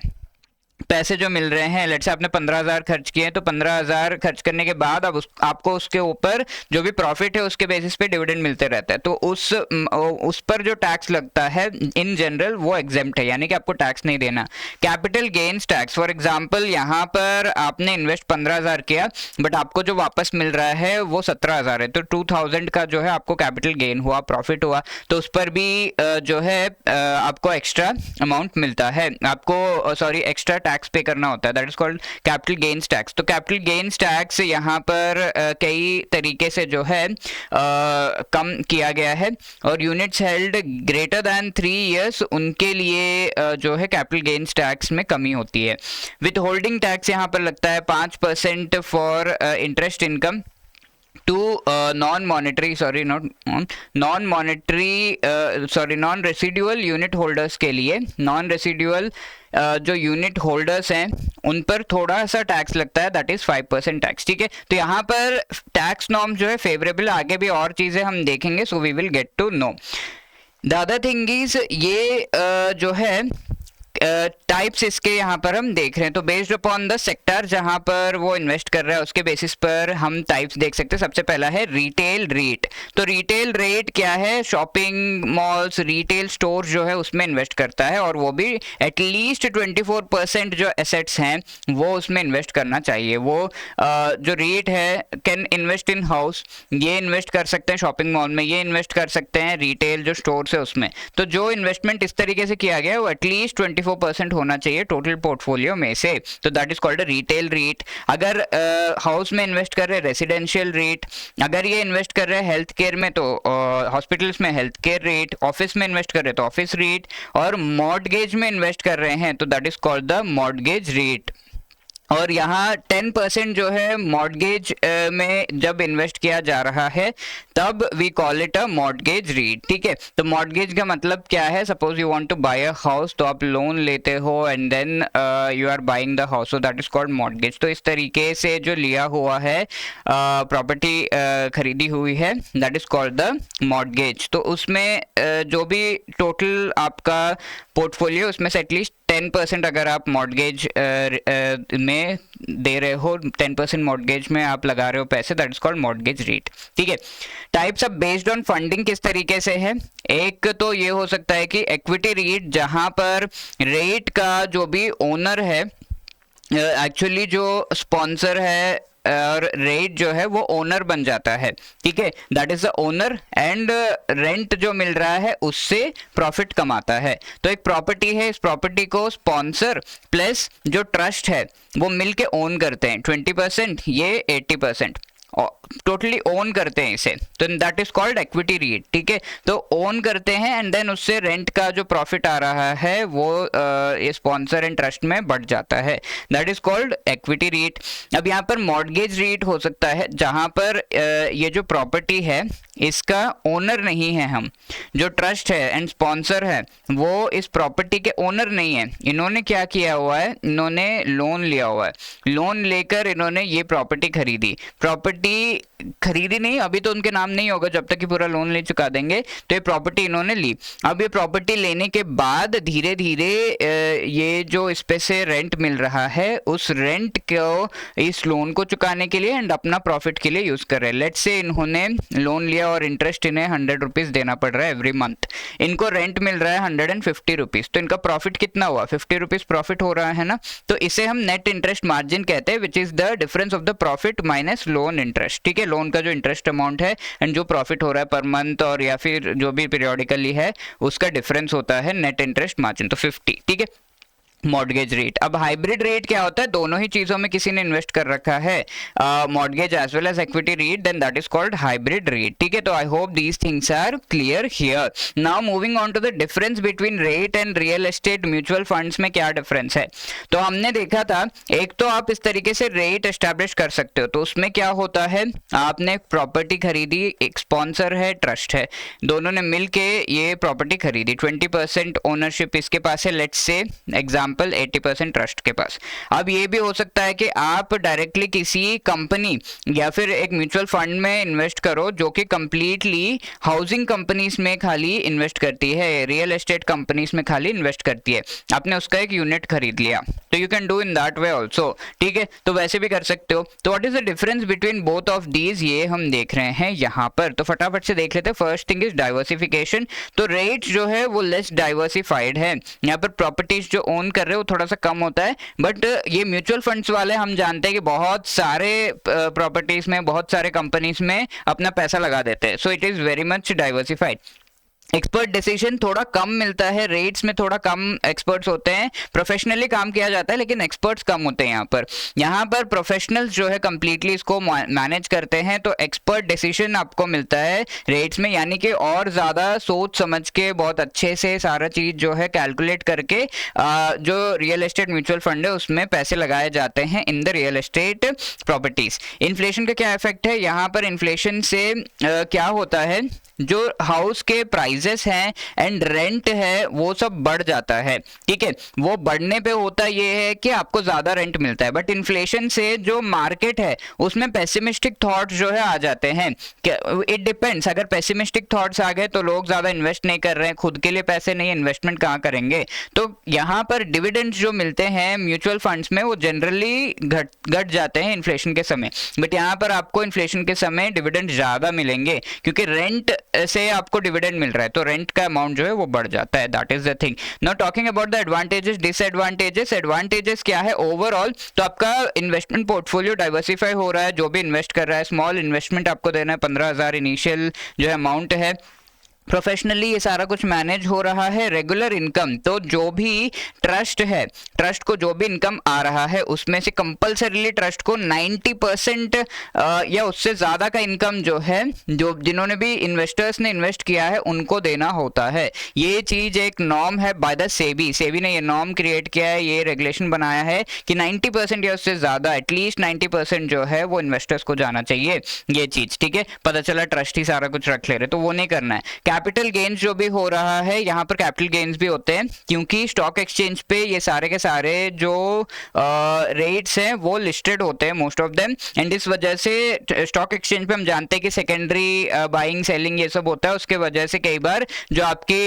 पैसे जो मिल रहे हैं, लेट्स से आपने 15,000 खर्च किए, तो 15,000 खर्च करने के बाद अब आपको उसके ऊपर जो भी प्रॉफिट है उसके बेसिस पे डिविडेंड मिलते रहता है, तो उस पर जो टैक्स लगता है इन जनरल वो एग्जेम्प्ट है, यानी कि आपको टैक्स नहीं देना। Capital gains tax, for example यहाँ पर आपने इन्वेस्ट 15,000 किया, बट आपको जो वापस मिल रहा है वो 17,000 है, तो 2,000 का जो है आपको कैपिटल गेन हुआ, प्रॉफिट हुआ, तो उस पर भी जो है आपको एक्स्ट्रा अमाउंट मिलता है, आपको सॉरी एक्स्ट्रा टैक्स पे करना होता है, that is called capital gains tax. तो कैपिटल गेन्स टैक्स यहाँ पर कई तरीके से जो है कम किया गया है, और units held greater than 3 years उनके लिए जो है कैपिटल गेन्स टैक्स में कमी होती है। विथ होल्डिंग टैक्स यहाँ पर लगता है 5% for interest income to non residual unit holders के लिए। नॉन रेसिडुअल जो यूनिट होल्डर्स हैं उन पर थोड़ा सा टैक्स लगता है, दैट इज 5% टैक्स, ठीक है। तो यहाँ पर टैक्स नॉर्म जो है फेवरेबल, आगे भी और चीजें हम देखेंगे, so we will get to know. The other thing is ये जो है टाइप्स इसके यहाँ पर हम देख रहे हैं, तो बेस्ड अपॉन द सेक्टर जहाँ पर वो इन्वेस्ट कर रहा है उसके बेसिस पर हम टाइप्स देख सकते हैं। सबसे पहला है रिटेल रेट। तो रिटेल रेट क्या है, शॉपिंग मॉल्स, रिटेल स्टोर जो है उसमें इन्वेस्ट करता है, और वो भी एटलीस्ट 24% जो एसेट्स हैं वो उसमें इन्वेस्ट करना चाहिए। वो जो रेट है, कैन इन्वेस्ट इन हाउस, ये इन्वेस्ट कर सकते हैं शॉपिंग मॉल में, ये इन्वेस्ट कर सकते हैं रिटेल जो स्टोर है उसमें। तो जो इन्वेस्टमेंट इस तरीके से किया गया है वो एटलीस्ट 24% होना चाहिए टोटल पोर्टफोलियो में से, तो that is called retail rate. अगर हाउस में इन्वेस्ट कर रहे हैं रेसिडेंशियल रेट, अगर ये इन्वेस्ट कर रहे हैं हेल्थ केयर में तो हॉस्पिटल्स में हेल्थ केयर रेट, ऑफिस में इन्वेस्ट कर रहे हैं तो ऑफिस रेट, और मॉर्टगेज में इन्वेस्ट कर रहे हैं तो that is called the mortgage rate. और यहाँ 10% जो है मॉर्टगेज में जब इन्वेस्ट किया जा रहा है तब we call it a mortgage REIT, ठीक है। तो मॉर्टगेज का मतलब क्या है, suppose you want to buy a house, तो आप लोन लेते हो and then you are buying the house, so that is called mortgage. तो इस तरीके से जो लिया हुआ है प्रॉपर्टी खरीदी हुई है, that is called the mortgage. तो उसमें जो भी टोटल आपका पोर्टफोलियो उसमें से एटलीस्ट 10% अगर आप मॉर्टगेज में दे रहे हो, 10% मॉर्टगेज में आप लगा रहे हो पैसे, that is called mortgage REIT, ठीक है। Types of based on funding किस तरीके से है, एक तो ये हो सकता है कि इक्विटी रेट, जहां पर रेट का जो भी ओनर है, एक्चुअली जो स्पॉन्सर है और रेट जो है वो ओनर बन जाता है, ठीक है, that is the owner, and rent जो मिल रहा है उससे प्रॉफिट कमाता है। तो एक प्रॉपर्टी है, इस प्रॉपर्टी को स्पॉन्सर प्लस जो ट्रस्ट है वो मिलके ओन करते हैं, 20% ये 80% टोटली ओन करते हैं इसे, तो that is called equity rate, ठीक है। तो ओन करते हैं एंड देन उससे रेंट का जो प्रॉफिट आ रहा है वो ये स्पॉन्सर एंड ट्रस्ट में बढ़ जाता है, that is called equity rate. अब यहाँ पर मॉर्टगेज रेट हो सकता है जहाँ पर ये जो प्रॉपर्टी है इसका ओनर नहीं है हम, जो ट्रस्ट है एंड स्पॉन्सर है वो इस प्रॉपर्टी के ओनर नहीं है, इन्होंने क्या किया हुआ है, इन्होंने लोन लिया हुआ है, लोन लेकर इन्होंने ये प्रॉपर्टी खरीदी नहीं, अभी तो उनके नाम नहीं होगा जब तक कि पूरा लोन ले चुका देंगे, तो ये प्रॉपर्टी इन्होंने ली। अब ये प्रॉपर्टी लेने के बाद धीरे धीरे ये जो इस पे से रेंट मिल रहा है उस रेंट को इस लोन को चुकाने के लिए एंड अपना प्रॉफिट के लिए यूज कर रहे हैं। लेट्स से इन्होंने लोन लिया और इंटरेस्ट इन्हें 100 रुपीज देना पड़ रहा है एवरी मंथ, इनको रेंट मिल रहा है 150 रुपीज, तो इनका प्रॉफिट कितना हुआ, 50 रुपीज प्रॉफिट हो रहा है ना, तो इसे हम नेट इंटरेस्ट मार्जिन कहते हैं, which is the difference of the profit minus loan interest, ठीक है। लोन का जो इंटरेस्ट अमाउंट है एंड जो प्रॉफिट हो रहा है पर मंथ और या फिर जो भी पीरियोडिकली है उसका डिफरेंस होता है नेट इंटरेस्ट मार्जिन, तो 50, ठीक है, मॉर्टगेज रेट। अब हाइब्रिड रेट क्या होता है, दोनों ही चीजों में किसी ने इन्वेस्ट कर रखा है, mortgage as well as equity REIT, then that is called hybrid REIT, ठीक है। तो I hope these things are clear here. Now moving on to the difference between REIT and real estate mutual funds में क्या डिफरेंस है। तो हमने देखा था, एक तो आप इस तरीके से रेट एस्टैब्लिश कर सकते हो, तो उसमें क्या होता है, आपने प्रॉपर्टी खरीदी, एक स्पॉन्सर है, ट्रस्ट है, दोनों ने मिलके ये प्रॉपर्टी खरीदी, 20% ओनरशिप इसके पास है, let's say example example 80% trust के पास। अब ये भी हो सकता है कि आप डायरेक्टली किसी कंपनी या फिर एक म्यूचुअल फंड में इन्वेस्ट करो जो कि कंप्लीटली हाउसिंग कंपनीज में खाली इन्वेस्ट करती है, रियल एस्टेट कंपनीज में खाली इन्वेस्ट करती है। आपने उसका एक यूनिट खरीद लिया, तो you can do in that way also, ठीक है, तो वैसे भी कर सकते हो। तो what is the difference between both of these, ये हम देख रहे हैं यहाँ पर। तो फटाफट से देख लेते हैं। First thing is diversification. तो रेट जो है वो लेस डाइवर्सिफाइड है, यहाँ पर प्रॉपर्टीज जो ओन कर रहे हो थोड़ा सा कम होता है, बट ये म्यूचुअल फंड्स वाले हम जानते हैं कि बहुत सारे प्रॉपर्टीज में, बहुत सारे कंपनीज में अपना पैसा लगा देते हैं। So it is very much diversified. Expert decision थोड़ा कम मिलता है, रेट्स में थोड़ा कम एक्सपर्ट्स होते हैं, प्रोफेशनली काम किया जाता है लेकिन एक्सपर्ट्स कम होते हैं यहाँ पर प्रोफेशनल्स जो है कंप्लीटली इसको मैनेज करते हैं, तो एक्सपर्ट डिसीजन आपको मिलता है रेट्स में, यानी कि और ज़्यादा सोच समझ के बहुत अच्छे से सारा चीज़ जो है कैलकुलेट करके जो रियल एस्टेट म्यूचुअल फंड है उसमें पैसे लगाए जाते हैं इन the real estate properties. Inflation का क्या इफेक्ट है यहाँ पर? इन्फ्लेशन से क्या होता है, जो हाउस के प्राइजेस हैं एंड रेंट है वो सब बढ़ जाता है, ठीक है। वो बढ़ने पे होता ये है कि आपको ज़्यादा रेंट मिलता है, बट इन्फ्लेशन से जो मार्केट है उसमें पेसिमिस्टिक थॉट्स जो है आ जाते हैं। इट डिपेंड्स, अगर पेसिमिस्टिक थॉट्स आ गए तो लोग ज़्यादा इन्वेस्ट नहीं कर रहे हैं, खुद के लिए पैसे नहीं, इन्वेस्टमेंट कहाँ करेंगे। तो यहाँ पर डिविडेंड्स जो मिलते हैं म्यूचुअल फंड्स में वो जनरली घट जाते हैं इन्फ्लेशन के समय, बट यहाँ पर आपको इन्फ्लेशन के समय डिविडेंड ज़्यादा मिलेंगे क्योंकि रेंट से आपको डिविडेंड मिल रहा है, तो रेंट का अमाउंट जो है वो बढ़ जाता है। That is the thing. Now talking about the advantages, disadvantages. Advantages क्या है ओवरऑल? तो आपका इन्वेस्टमेंट पोर्टफोलियो डाइवर्सिफाई हो रहा है, जो भी इन्वेस्ट कर रहा है, स्मॉल इन्वेस्टमेंट आपको देना है, 15,000 इनिशियल जो है अमाउंट है। प्रोफेशनली ये सारा कुछ मैनेज हो रहा है। रेगुलर इनकम, तो जो भी ट्रस्ट है, ट्रस्ट को जो भी इनकम आ रहा है उसमें से कंपलसरीली ट्रस्ट को 90% या उससे ज़्यादा का इनकम जो है, जो जिन्होंने भी इन्वेस्टर्स ने इन्वेस्ट किया है उनको देना होता है। ये चीज़ एक नॉर्म है बाय द सेबी। सेबी ने ये नॉर्म क्रिएट किया है, ये रेगुलेशन बनाया है कि 90% या उससे ज़्यादा, एटलीस्ट 90% जो है वो इन्वेस्टर्स को जाना चाहिए ये चीज़, ठीक है। पता चला ट्रस्ट ही सारा कुछ रख ले रहे, तो वो नहीं करना है। कैपिटल गेन्स जो भी हो रहा है, यहाँ पर कैपिटल गेन्स भी होते हैं क्योंकि स्टॉक एक्सचेंज पे ये सारे के सारे जो रेट्स हैं वो लिस्टेड होते हैं मोस्ट ऑफ देम, एंड इस वजह से स्टॉक एक्सचेंज पे हम जानते हैं कि सेकेंडरी बाइंग सेलिंग ये सब होता है, उसके वजह से कई बार जो आपके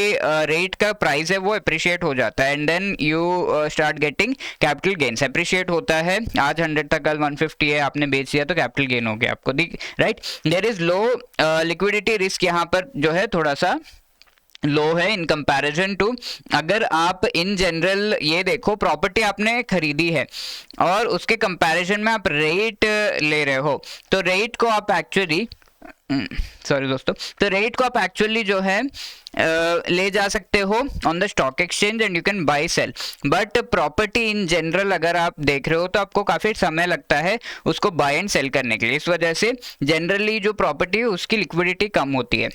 रेट का प्राइस है वो अप्रिशिएट हो जाता है, and then you start getting capital gains. Appreciate होता है, आज 100 था, कल 150 है, आपने बेच दिया तो कैपिटल गेन हो गया आपको, right. There is low liquidity risk, यहाँ पर जो है थोड़ा सा लो है इन कंपैरिजन टू, अगर आप इन जनरल ये देखो प्रॉपर्टी आपने खरीदी है और उसके कंपैरिजन में आप रेट ले रहे हो, तो रेट को आप एक्चुअली सॉरी दोस्तों, तो रेट को आप एक्चुअली जो है ले जा सकते हो on the stock exchange and you can buy sell, but property in general अगर आप देख रहे हो तो आपको काफ़ी समय लगता है उसको बाय एंड सेल करने के लिए, इस वजह से जनरली जो प्रॉपर्टी है उसकी लिक्विडिटी कम होती है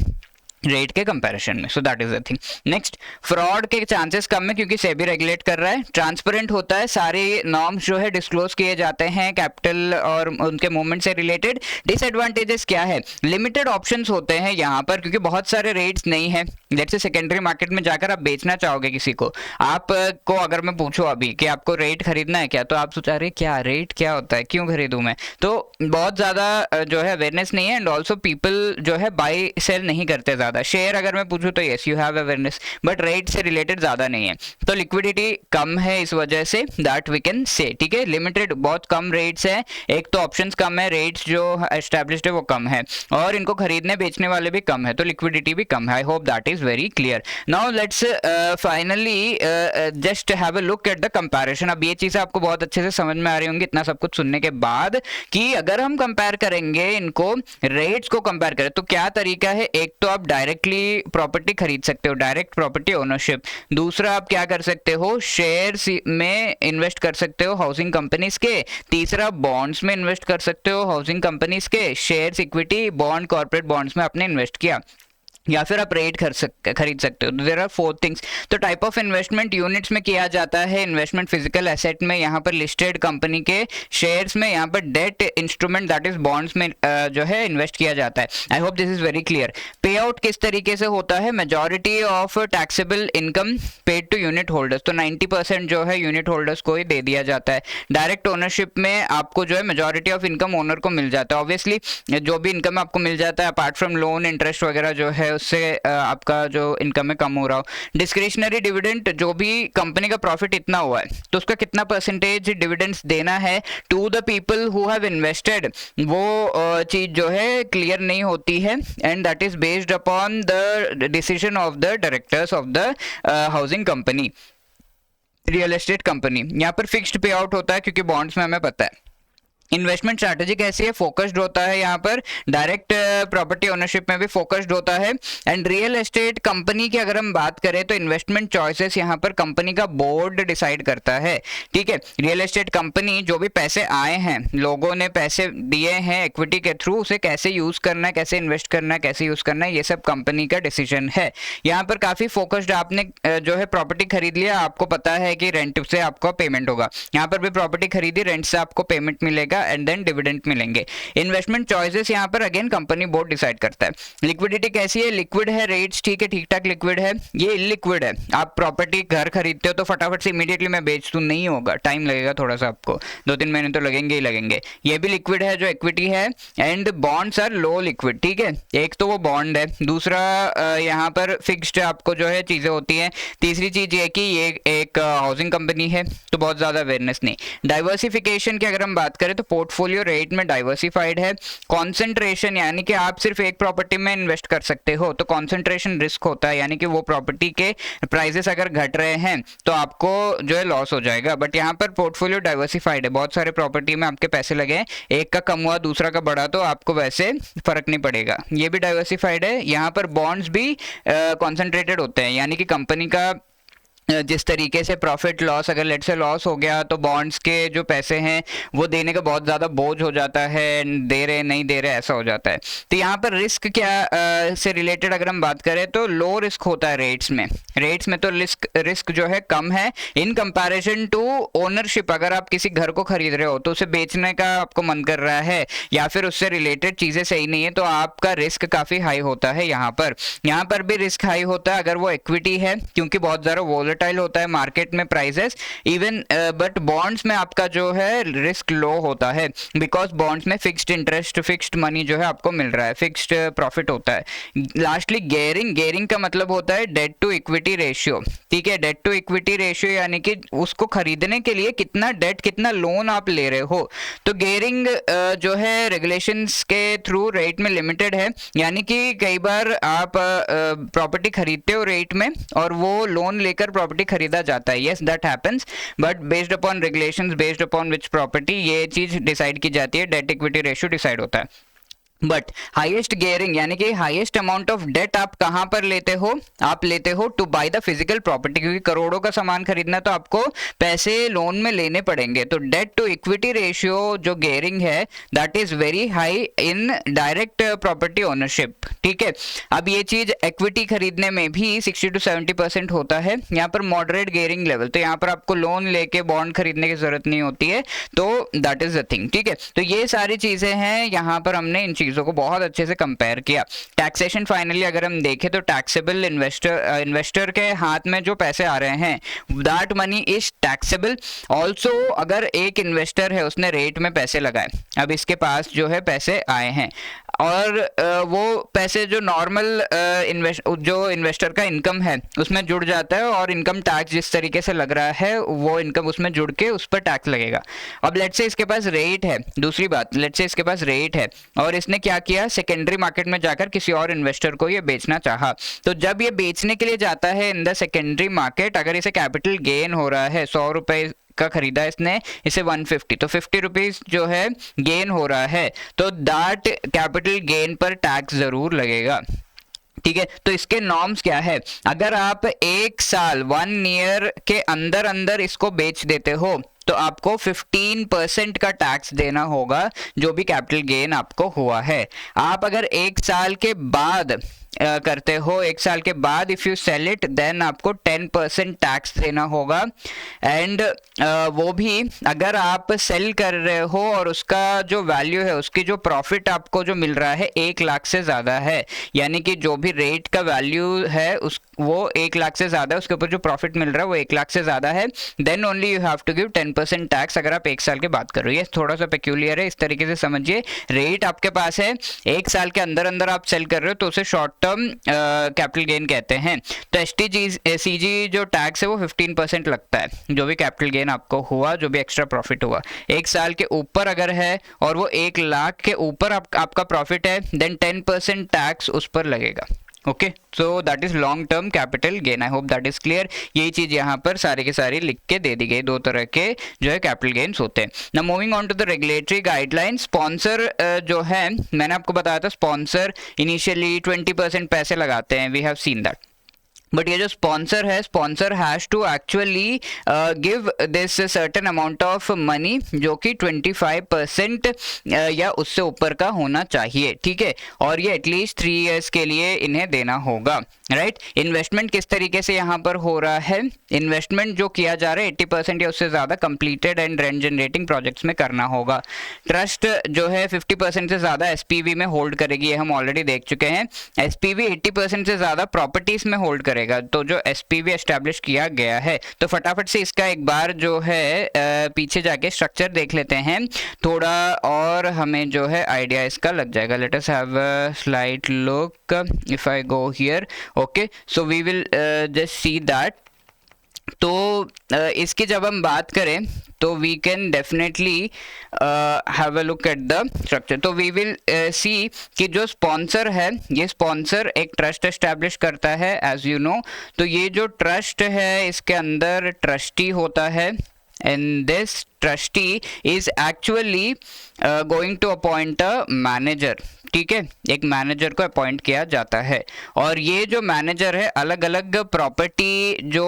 रेट के कंपैरिजन में। सो that is the thing. Next, fraud के चांसेस कम है क्योंकि सेबी रेगुलेट कर रहा है। ट्रांसपेरेंट होता है, सारे नॉर्म्स जो है डिस्क्लोज किए जाते हैं कैपिटल और उनके मूवमेंट से रिलेटेड। डिसएडवांटेजेस क्या है? लिमिटेड ऑप्शंस होते हैं यहाँ पर क्योंकि बहुत सारे रेट्स नहीं है। जैसे सेकेंडरी मार्केट में जाकर आप बेचना चाहोगे किसी को, आपको अगर मैं पूछूं अभी कि आपको रेट खरीदना है क्या, तो आप सोचा रहे क्या रेट क्या होता है, क्यों खरीदूं मैं, तो बहुत ज़्यादा जो है अवेयरनेस नहीं है, एंड ऑल्सो पीपल जो है बाय सेल नहीं करते ज़्यादा। शेयर अगर मैं पूछूं तो yes you have awareness, but rate से रिलेटेड ज़्यादा नहीं है, तो लिक्विडिटी कम है इस वजह से, दैट वी कैन से, ठीक है। लिमिटेड, बहुत कम रेट्स है, एक तो ऑप्शंस कम है, रेट्स जो एस्टैब्लिश्ड है वो कम है, और इनको खरीदने बेचने वाले भी कम है, तो लिक्विडिटी भी कम है। I hope that is very clear. Now let's finally just have a look at the comparison. अब ये चीज़ें आपको बहुत अच्छे से समझ में आ रही होंगी इतना सब कुछ सुनने के बाद, कि अगर हम कंपेयर करेंगे इनको, रेट्स को कंपेयर करें तो क्या तरीका है? एक तो आप डायरेक्टली प्रॉपर्टी खरीद सकते हो, डायरेक्ट प्रॉपर्टी ओनरशिप। दूसरा आप क्या कर सकते हो? शेयर्स में इन्वेस्ट कर सकते हो हाउसिंग कंपनीज के। तीसरा बॉन्ड्स में इन्वेस्ट कर सकते हो हाउसिंग कंपनीज के, shares, equity, bond, corporate bonds में आपने इन्वेस्ट किया। या फिर आप रेट खरीद सकते हो। There are 4 things. तो टाइप ऑफ इन्वेस्टमेंट यूनिट्स में किया जाता है, इन्वेस्टमेंट फिजिकल एसेट में, यहाँ पर लिस्टेड कंपनी के शेयर्स में, यहाँ पर debt instrument that is bonds में जो है इन्वेस्ट किया जाता है। I hope this is very clear. Pay out किस तरीके से होता है? Majority of taxable income paid to unit holders, तो 90% जो है यूनिट होल्डर्स को ही दे दिया जाता है। डायरेक्ट ओनरशिप में आपको जो है मेजॉरिटी ऑफ इनकम ओनर को मिल जाता है। ऑब्वियसली जो भी इनकम आपको मिल जाता है अपार्ट फ्रॉम लोन इंटरेस्ट वगैरह जो है उससे आपका जो इनकम है कम हो रहा हो। डिस्क्रिशनरी डिविडेंड, जो भी कंपनी का प्रॉफिट इतना हुआ है तो उसका कितना परसेंटेज डिविडेंड्स देना है to the people who have invested, वो चीज जो है क्लियर नहीं होती है, and that is based upon the decision of the directors of the housing company, real estate company. यहाँ पर फिक्स्ड पे आउट होता है क्योंकि बॉन्ड्स में हमें पता है। इन्वेस्टमेंट स्ट्रैटेजी कैसी है? फोकस्ड होता है, यहाँ पर डायरेक्ट प्रॉपर्टी ओनरशिप में भी फोकस्ड होता है। एंड रियल एस्टेट कंपनी की अगर हम बात करें तो इन्वेस्टमेंट चॉइसेस यहाँ पर कंपनी का बोर्ड डिसाइड करता है, ठीक है। रियल एस्टेट कंपनी जो भी पैसे आए हैं, लोगों ने पैसे दिए हैं इक्विटी के थ्रू, उसे कैसे यूज करना है, कैसे इन्वेस्ट करना है, कैसे यूज करना है, ये सब कंपनी का डिसीजन है। यहाँ पर काफी फोकस्ड, आपने जो है प्रॉपर्टी खरीद लिया, आपको पता है कि रेंट से आपको पेमेंट होगा, यहाँ पर भी प्रॉपर्टी खरीदी, रेंट से आपको पेमेंट मिलेगा एंड देन डिविडेंड मिलेंगे। इन्वेस्टमेंट चॉइसेस यहाँ पर अगेन कंपनी बोर्ड डिसाइड करता है। लिक्विडिटी कैसी है? लिक्विड है, रेट्स ठीक है, ठीक ठाक लिक्विड है। ये इलिक्विड है, आप प्रॉपर्टी घर खरीदते हो तो फटाफट से इमीडिएटली मैं बेच दूं, नहीं होगा, टाइम लगेगा थोड़ा सा, आपको 2-3 महीने तो लगेंगे ही लगेंगे। ये भी लिक्विड है जो इक्विटी है। And bonds are low liquid, ठीक है, एक तो वो बॉन्ड है, दूसरा यहाँ पर फिक्स्ड आपको जो है चीजें होती हैं। तीसरी चीज ये कि ये एक हाउसिंग कंपनी है तो बहुत ज्यादा अवेयरनेस नहीं। डाइवर्सिफिकेशन की अगर हम बात करें तो पोर्टफोलियो रेट में डाइवर्सिफाइड है। कॉन्सेंट्रेशन, यानी कि आप सिर्फ एक प्रॉपर्टी में इन्वेस्ट कर सकते हो तो कॉन्सेंट्रेशन रिस्क होता है, यानी कि वो प्रॉपर्टी के प्राइसेस अगर घट रहे हैं तो आपको जो है लॉस हो जाएगा। बट यहाँ पर पोर्टफोलियो डाइवर्सिफाइड है, बहुत सारे प्रॉपर्टी में आपके पैसे लगे, एक का कम हुआ दूसरा का बढ़ा तो आपको वैसे फर्क नहीं पड़ेगा, ये भी डाइवर्सिफाइड है। यहाँ पर बॉन्ड्स भी कॉन्सेंट्रेटेड होते हैं, यानी कि कंपनी का जिस तरीके से प्रॉफिट लॉस, अगर लेट से लॉस हो गया तो बॉन्ड्स के जो पैसे हैं वो देने का बहुत ज़्यादा बोझ हो जाता है, दे रहे नहीं दे रहे ऐसा हो जाता है। तो यहाँ पर रिस्क क्या से रिलेटेड अगर हम बात करें तो लो रिस्क होता है रेट्स में। रेट्स में तो रिस्क जो है कम है इन कंपैरिजन टू ओनरशिप। अगर आप किसी घर को खरीद रहे हो तो उसे बेचने का आपको मन कर रहा है या फिर उससे रिलेटेड चीज़ें सही नहीं है तो आपका रिस्क काफ़ी हाई होता है। यहाँ पर भी रिस्क हाई होता है अगर वो इक्विटी है, क्योंकि बहुत ज़्यादा वोलेटाइल होता है मार्केट में प्राइसेस इवन। बट बॉन्ड्स में आपका जो है रिस्क लो होता है, बिकॉज बॉन्ड्स में फिक्स्ड इंटरेस्ट, फिक्स्ड मनी जो है आपको मिल रहा है, फिक्स्ड प्रॉफिट होता है। लास्टली गेयरिंग का मतलब होता है डेट टू इक्विटी रेशियो, ठीक है। डेट टू इक्विटी रेशियो यानी कि उसको खरीदने के लिए कितना डेट, कितना लोन आप ले रहे हो। तो गेयरिंग जो है रेगुलेशंस के थ्रू रेट में लिमिटेड है, यानी कि कई बार आप प्रॉपर्टी खरीदते हो रेट में और वो लोन लेकर प्रॉपर्टी खरीदा जाता है, yes that happens, but based upon regulations, based upon which property, ये चीज डिसाइड की जाती है, डेट इक्विटी रेशियो डिसाइड होता है। बट हाईएस्ट गेयरिंग यानी कि हाईएस्ट अमाउंट ऑफ डेट आप कहां पर लेते हो? आप लेते हो to buy the physical property, क्योंकि करोड़ों का सामान खरीदना तो आपको पैसे लोन में लेने पड़ेंगे। तो डेट टू इक्विटी रेशियो जो गेयरिंग है that is very high in direct property ownership, ठीक है। अब ये चीज इक्विटी खरीदने में भी 60 to 70% होता है। यहाँ पर मॉडरेट गेयरिंग लेवल, तो यहाँ पर आपको लोन लेके बॉन्ड खरीदने की जरूरत नहीं होती है, तो दैट इज द थिंग, ठीक है। तो ये सारी चीजें हैं, यहाँ पर हमने इन चीजों को बहुत अच्छे से कंपेयर किया। टैक्सेशन फाइनली अगर हम देखें तो टैक्सेबल इन्वेस्टर के हाथ में जो पैसे आ रहे हैं that money is taxable also. अगर एक इन्वेस्टर है उसने रेट में पैसे लगाए, अब इसके पास जो है पैसे आए हैं और वो पैसे जो नॉर्मल जो इन्वेस्टर का इनकम है उसमें जुड़ जाता है और इनकम टैक्स जिस तरीके से लग रहा है वो इनकम उसमें जुड़ के उस पर टैक्स लगेगा। अब लेट से इसके पास रेट है, दूसरी बात, लेट से इसके पास रेट है और इसने क्या किया, सेकेंडरी मार्केट में जाकर किसी और इन्वेस्टर को ये बेचना चाहा। तो जब ये बेचने के लिए जाता है इन द सेकेंडरी मार्केट, अगर इसे कैपिटल गेन हो रहा है, 100 रुपए का खरीदा इसने, इसे 150, तो 50 रुपीज जो है गेन हो रहा है, तो दैट कैपिटल गेन पर टैक्स जरूर लगेगा, ठीक है। तो इसके नॉर्म्स क्या है, अगर आप 1 साल 1 ईयर के अंदर अंदर इसको बेच देते हो तो आपको 15% का टैक्स देना होगा जो भी कैपिटल गेन आपको हुआ है। आप अगर 1 साल के बाद करते हो 1 साल के बाद, if you sell it then आपको 10% टैक्स देना होगा। एंड वो भी अगर आप सेल कर रहे हो और उसका जो वैल्यू है, उसकी जो प्रॉफिट आपको जो मिल रहा है 1 लाख से ज़्यादा है, यानी कि जो भी रेट का वैल्यू है उस वो 1 लाख से ज़्यादा है, उसके ऊपर जो प्रॉफिट मिल रहा है वो 1 लाख से ज़्यादा है, then only you have to give 10% tax, अगर आप 1 साल के बात कर रहे हो। ये थोड़ा सा पेक्यूलियर है, इस तरीके से समझिए। रेट आपके पास है, 1 साल के अंदर अंदर आप सेल कर रहे हो तो उसे शॉर्ट टर्म कैपिटल गेन कहते हैं। तो STCG जो टैक्स है वो 15% लगता है, जो भी कैपिटल गेन आपको हुआ, जो भी एक्स्ट्रा प्रॉफिट हुआ। 1 साल के ऊपर अगर है और वो 1 लाख के ऊपर आपका प्रॉफिट है, देन 10% टैक्स उस पर लगेगा। Okay, so that is long term capital gain. I hope that is clear. यही चीज यहाँ पर सारी के सारी लिख के दे दी गई। 2 तरह के जो है कैपिटल गेन्स होते हैं। Now moving on to the regulatory guidelines. Sponsor जो है, मैंने आपको बताया था स्पॉन्सर इनिशियली 20% पैसे लगाते हैं, we have seen that. But ये जो स्पॉन्सर है, sponsor has to actually give this certain amount of money, जो कि 25% या उससे ऊपर का होना चाहिए, ठीक है। और ये एटलीस्ट 3 ईयर्स के लिए इन्हें देना होगा, राइट। इन्वेस्टमेंट किस तरीके से यहाँ पर हो रहा है? इन्वेस्टमेंट जो किया जा रहा है 80% या उससे ज़्यादा completed and rent generating projects में करना होगा। ट्रस्ट जो है 50% से ज़्यादा SPV में होल्ड करेगी, ये हम ऑलरेडी देख चुके हैं। SPV 80% से ज़्यादा प्रॉपर्टीज़ में होल्ड करेगा। तो जो SPV एस्टैब्लिश किया गया है, तो फटाफट से इसका एक बार जो है पीछे जाके स्ट्रक्चर देख लेते हैं थोड़ा, और हमें जो है आइडिया इसका लग जाएगा। Let us have a slight look if I go here. Okay, so we will just see that. तो इसकी जब हम बात करें तो we can definitely have a look at the structure. तो वी विल सी कि जो स्पॉन्सर है, ये स्पॉन्सर एक ट्रस्ट एस्टैब्लिश करता है एज यू नो। तो ये जो ट्रस्ट है, इसके अंदर ट्रस्टी होता है, and this trustee is actually going to appoint a manager, ठीक है। एक मैनेजर को अपॉइंट किया जाता है, और ये जो मैनेजर है अलग अलग प्रॉपर्टी जो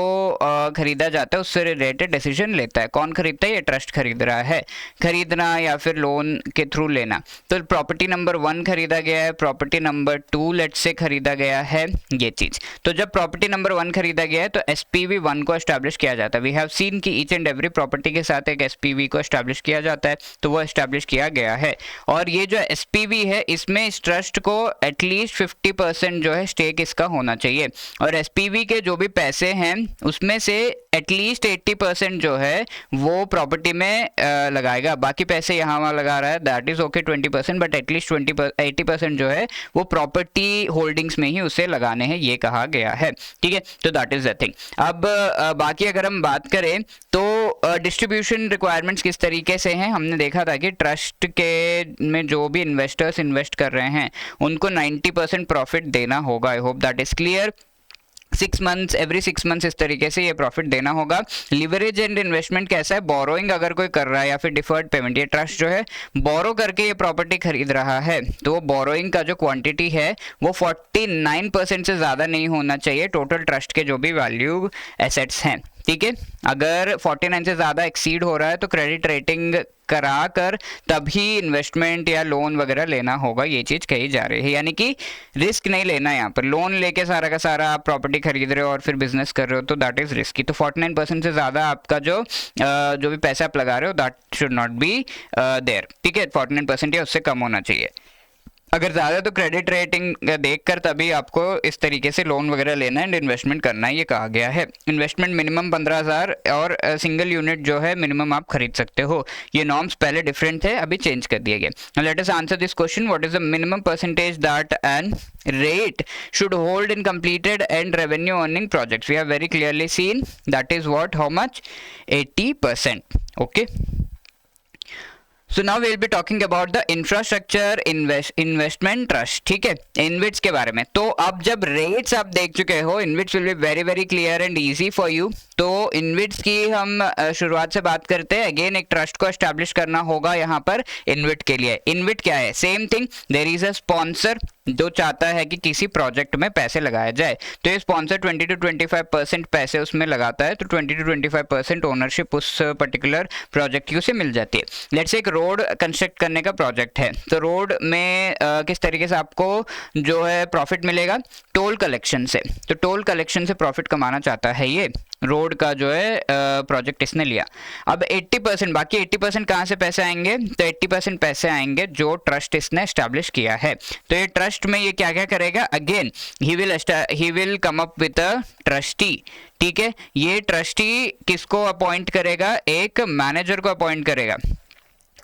खरीदा जाता है उससे रिलेटेड डिसीजन लेता है। कौन खरीदता है? ये ट्रस्ट खरीद रहा है, खरीदना या फिर लोन के थ्रू लेना। तो प्रॉपर्टी नंबर 1 खरीदा गया है, प्रॉपर्टी नंबर 2 लेट से खरीदा गया है, ये चीज़। तो जब प्रॉपर्टी नंबर 1 खरीदा गया है तो SPV 1 को एस्टैब्लिश किया जाता है। वी हैव सीन कि ईच एंड एवरी प्रॉपर्टी के साथ एक SPV को एस्टैब्लिश किया जाता है, तो वो एस्टैब्लिश किया गया है। और ये जो SPV है, इसमें इस ट्रस्ट को एटलीस्ट 50% जो है स्टेक इसका होना चाहिए, और SPV के जो भी पैसे हैं उसमें से एटलीस्ट 80% जो है वो प्रॉपर्टी में लगाएगा। बाकी पैसे यहाँ वहाँ लगा रहा है, that is okay 20%, but at least 80% जो है वो प्रॉपर्टी होल्डिंग्स में ही उसे लगाने हैं, ये कहा गया है, ठीक है। तो दैट इज द थिंग। अब बाकी अगर हम बात करें तो डिस्ट्रीब्यूशन रिक्वायरमेंट्स किस तरीके से हैं, हमने देखा था कि ट्रस्ट के में जो भी इन्वेस्टर्स इन्वेस्ट कर रहे हैं उनको 90% प्रॉफिट देना होगा। I hope that is clear. 6 months, every 6 months इस तरीके से ये प्रॉफिट देना होगा। लिवरेज एंड इन्वेस्टमेंट कैसा है? बोरोइंग अगर कोई कर रहा है या फिर डिफर्ड पेमेंट, ये ट्रस्ट जो है बोरो करके ये प्रॉपर्टी खरीद रहा है, तो वो बोरोइंग का जो क्वांटिटी है वो 49% से ज़्यादा नहीं होना चाहिए टोटल ट्रस्ट के जो भी वैल्यू एसेट्स हैं, ठीक है। अगर 49 से ज़्यादा एक्सीड हो रहा है तो क्रेडिट रेटिंग करा कर तभी इन्वेस्टमेंट या लोन वगैरह लेना होगा, ये चीज़ कही जा रही है। यानी कि रिस्क नहीं लेना है यहाँ पर। लोन लेके सारा का सारा आप प्रॉपर्टी खरीद रहे हो और फिर बिजनेस कर रहे हो तो दैट इज़ रिस्की। तो 49% से ज़्यादा आपका जो भी पैसा आप लगा रहे हो that should not be there, ठीक है। 49% या उससे कम होना चाहिए। अगर ज़्यादा तो क्रेडिट रेटिंग देखकर तभी आपको इस तरीके से लोन वगैरह लेना है एंड इन्वेस्टमेंट करना है, ये कहा गया है। इन्वेस्टमेंट मिनिमम 15,000 और सिंगल यूनिट जो है मिनिमम आप खरीद सकते हो। ये नॉर्म्स पहले डिफरेंट थे, अभी चेंज कर दिए गए। Let us answer this question, what is the minimum percentage that an rate should hold in completed and revenue earning projects? We have very clearly seen that is what, how much? 80%. Okay, so now we will be talking about the infrastructure investment trust, ठीक है, InvITs के बारे में। तो अब जब रेट्स आप देख चुके हो, InvITs will be very very clear and easy for you। तो इनविट्स की हम शुरुआत से बात करते हैं। अगेन एक ट्रस्ट को एस्टैब्लिश करना होगा यहाँ पर इनविट के लिए। इनविट क्या है? Same thing, there is a sponsor जो चाहता है कि किसी प्रोजेक्ट में पैसे लगाया जाए, तो ये स्पॉन्सर 20 to 25% पैसे उसमें लगाता है, तो 20 to 25% ओनरशिप उस पर्टिकुलर प्रोजेक्ट की उसे मिल जाती है। लेट्स से एक रोड कंस्ट्रक्ट करने का प्रोजेक्ट है, तो रोड में किस तरीके से आपको जो है प्रॉफिट मिलेगा? टोल कलेक्शन से। तो टोल कलेक्शन से प्रॉफिट कमाना चाहता है ये रोड का जो है प्रोजेक्ट इसने लिया। अब 80%, बाकी 80% कहाँ से पैसे आएंगे? तो 80% पैसे आएंगे जो ट्रस्ट इसने एस्टैब्लिश किया है। तो ये ट्रस्ट में ये क्या क्या करेगा? Again he will come up with a trustee. ठीक है, ये ट्रस्टी किसको अपॉइंट करेगा? एक मैनेजर को अपॉइंट करेगा,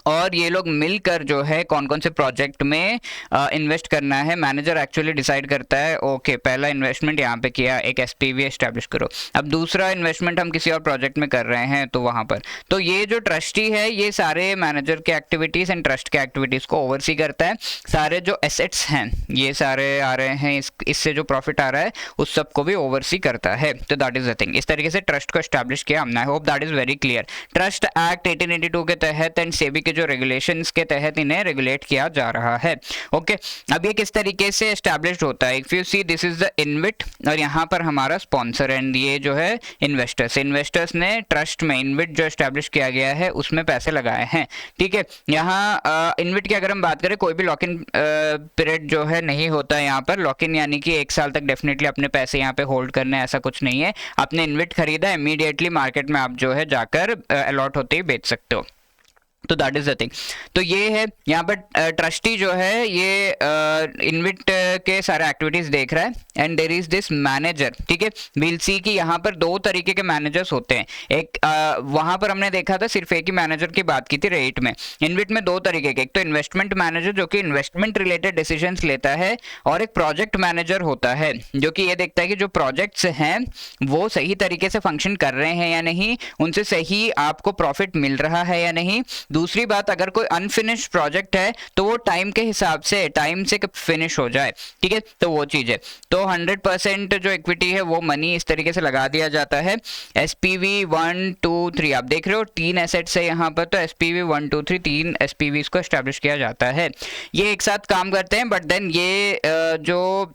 और ये लोग मिलकर जो है कौन कौन से प्रोजेक्ट में इन्वेस्ट करना है, मैनेजर एक्चुअली डिसाइड करता है। ओके, पहला इन्वेस्टमेंट यहाँ पे किया, एक एसपीवी एस्टैब्लिश करो। अब दूसरा इन्वेस्टमेंट हम किसी और प्रोजेक्ट में कर रहे हैं, तो वहाँ पर तो ये जो ट्रस्टी है ये सारे मैनेजर के एक्टिविटीज़ एंड ट्रस्ट के एक्टिविटीज़ को ओवरसी करता है। सारे जो एसेट्स हैं ये सारे आ रहे हैं, इससे जो प्रॉफिट आ रहा है उस सब को भी ओवरसी करता है। तो दैट इज द थिंग। इस तरीके से ट्रस्ट को एस्टैब्लिश किया हमने। I hope that is very clear. Trust act 1882 के तहत एंड सेबी के जो रेगुलेशंस के तहत इन्हें रेगुलेट किया जा रहा है। ओके, अब ये किस तरीके से एस्टैब्लिश्ड होता है? If you see, this is the InvIT और यहाँ पर हमारा स्पॉन्सर एंड ये जो है इन्वेस्टर्स ने ट्रस्ट में इनविट जो एस्टैब्लिश किया गया है उसमें पैसे लगाए हैं। ठीक है, यहाँ इनविट की अगर हम बात करें, कोई भी लॉक इन पीरियड जो है नहीं होता है यहाँ पर। लॉक इन यानी कि 1 साल तक डेफिनेटली अपने पैसे यहाँ पे होल्ड करने, ऐसा कुछ नहीं है। आपने इनविट खरीदा, इमीडिएटली मार्केट में आप जो है जाकर अलॉट होते ही बेच सकते हो। तो दैट इज द थिंग। तो ये है यहाँ पर ट्रस्टी जो है ये इनविट के सारे एक्टिविटीज देख रहा है and there is this manager. ठीक है, वील सी कि यहाँ पर 2 तरीके के मैनेजर्स होते हैं। एक वहाँ पर हमने देखा था सिर्फ एक ही मैनेजर की बात की थी रेट में। इनविट में 2 तरीके के, एक तो इन्वेस्टमेंट मैनेजर जो कि इन्वेस्टमेंट रिलेटेड डिसीजंस लेता है, और एक प्रोजेक्ट मैनेजर होता है जो कि ये देखता है कि जो प्रोजेक्ट्स हैं वो सही तरीके से फंक्शन कर रहे हैं या नहीं, उनसे सही आपको प्रॉफिट मिल रहा है या नहीं। दूसरी बात, अगर कोई अनफिनिश्ड प्रोजेक्ट है तो वो टाइम के हिसाब से टाइम से फिनिश हो जाए। ठीक है, तो वो चीज़ है। तो 100% जो इक्विटी है वो मनी इस तरीके से लगा दिया जाता है। SPV 1 2 3 आप देख रहे हो 3 एसेट्स है यहाँ पर, तो SPV 1 2 3 3 SPVs को एस्टैब्लिश किया जाता है। ये एक साथ काम करते हैं, बट देन ये जो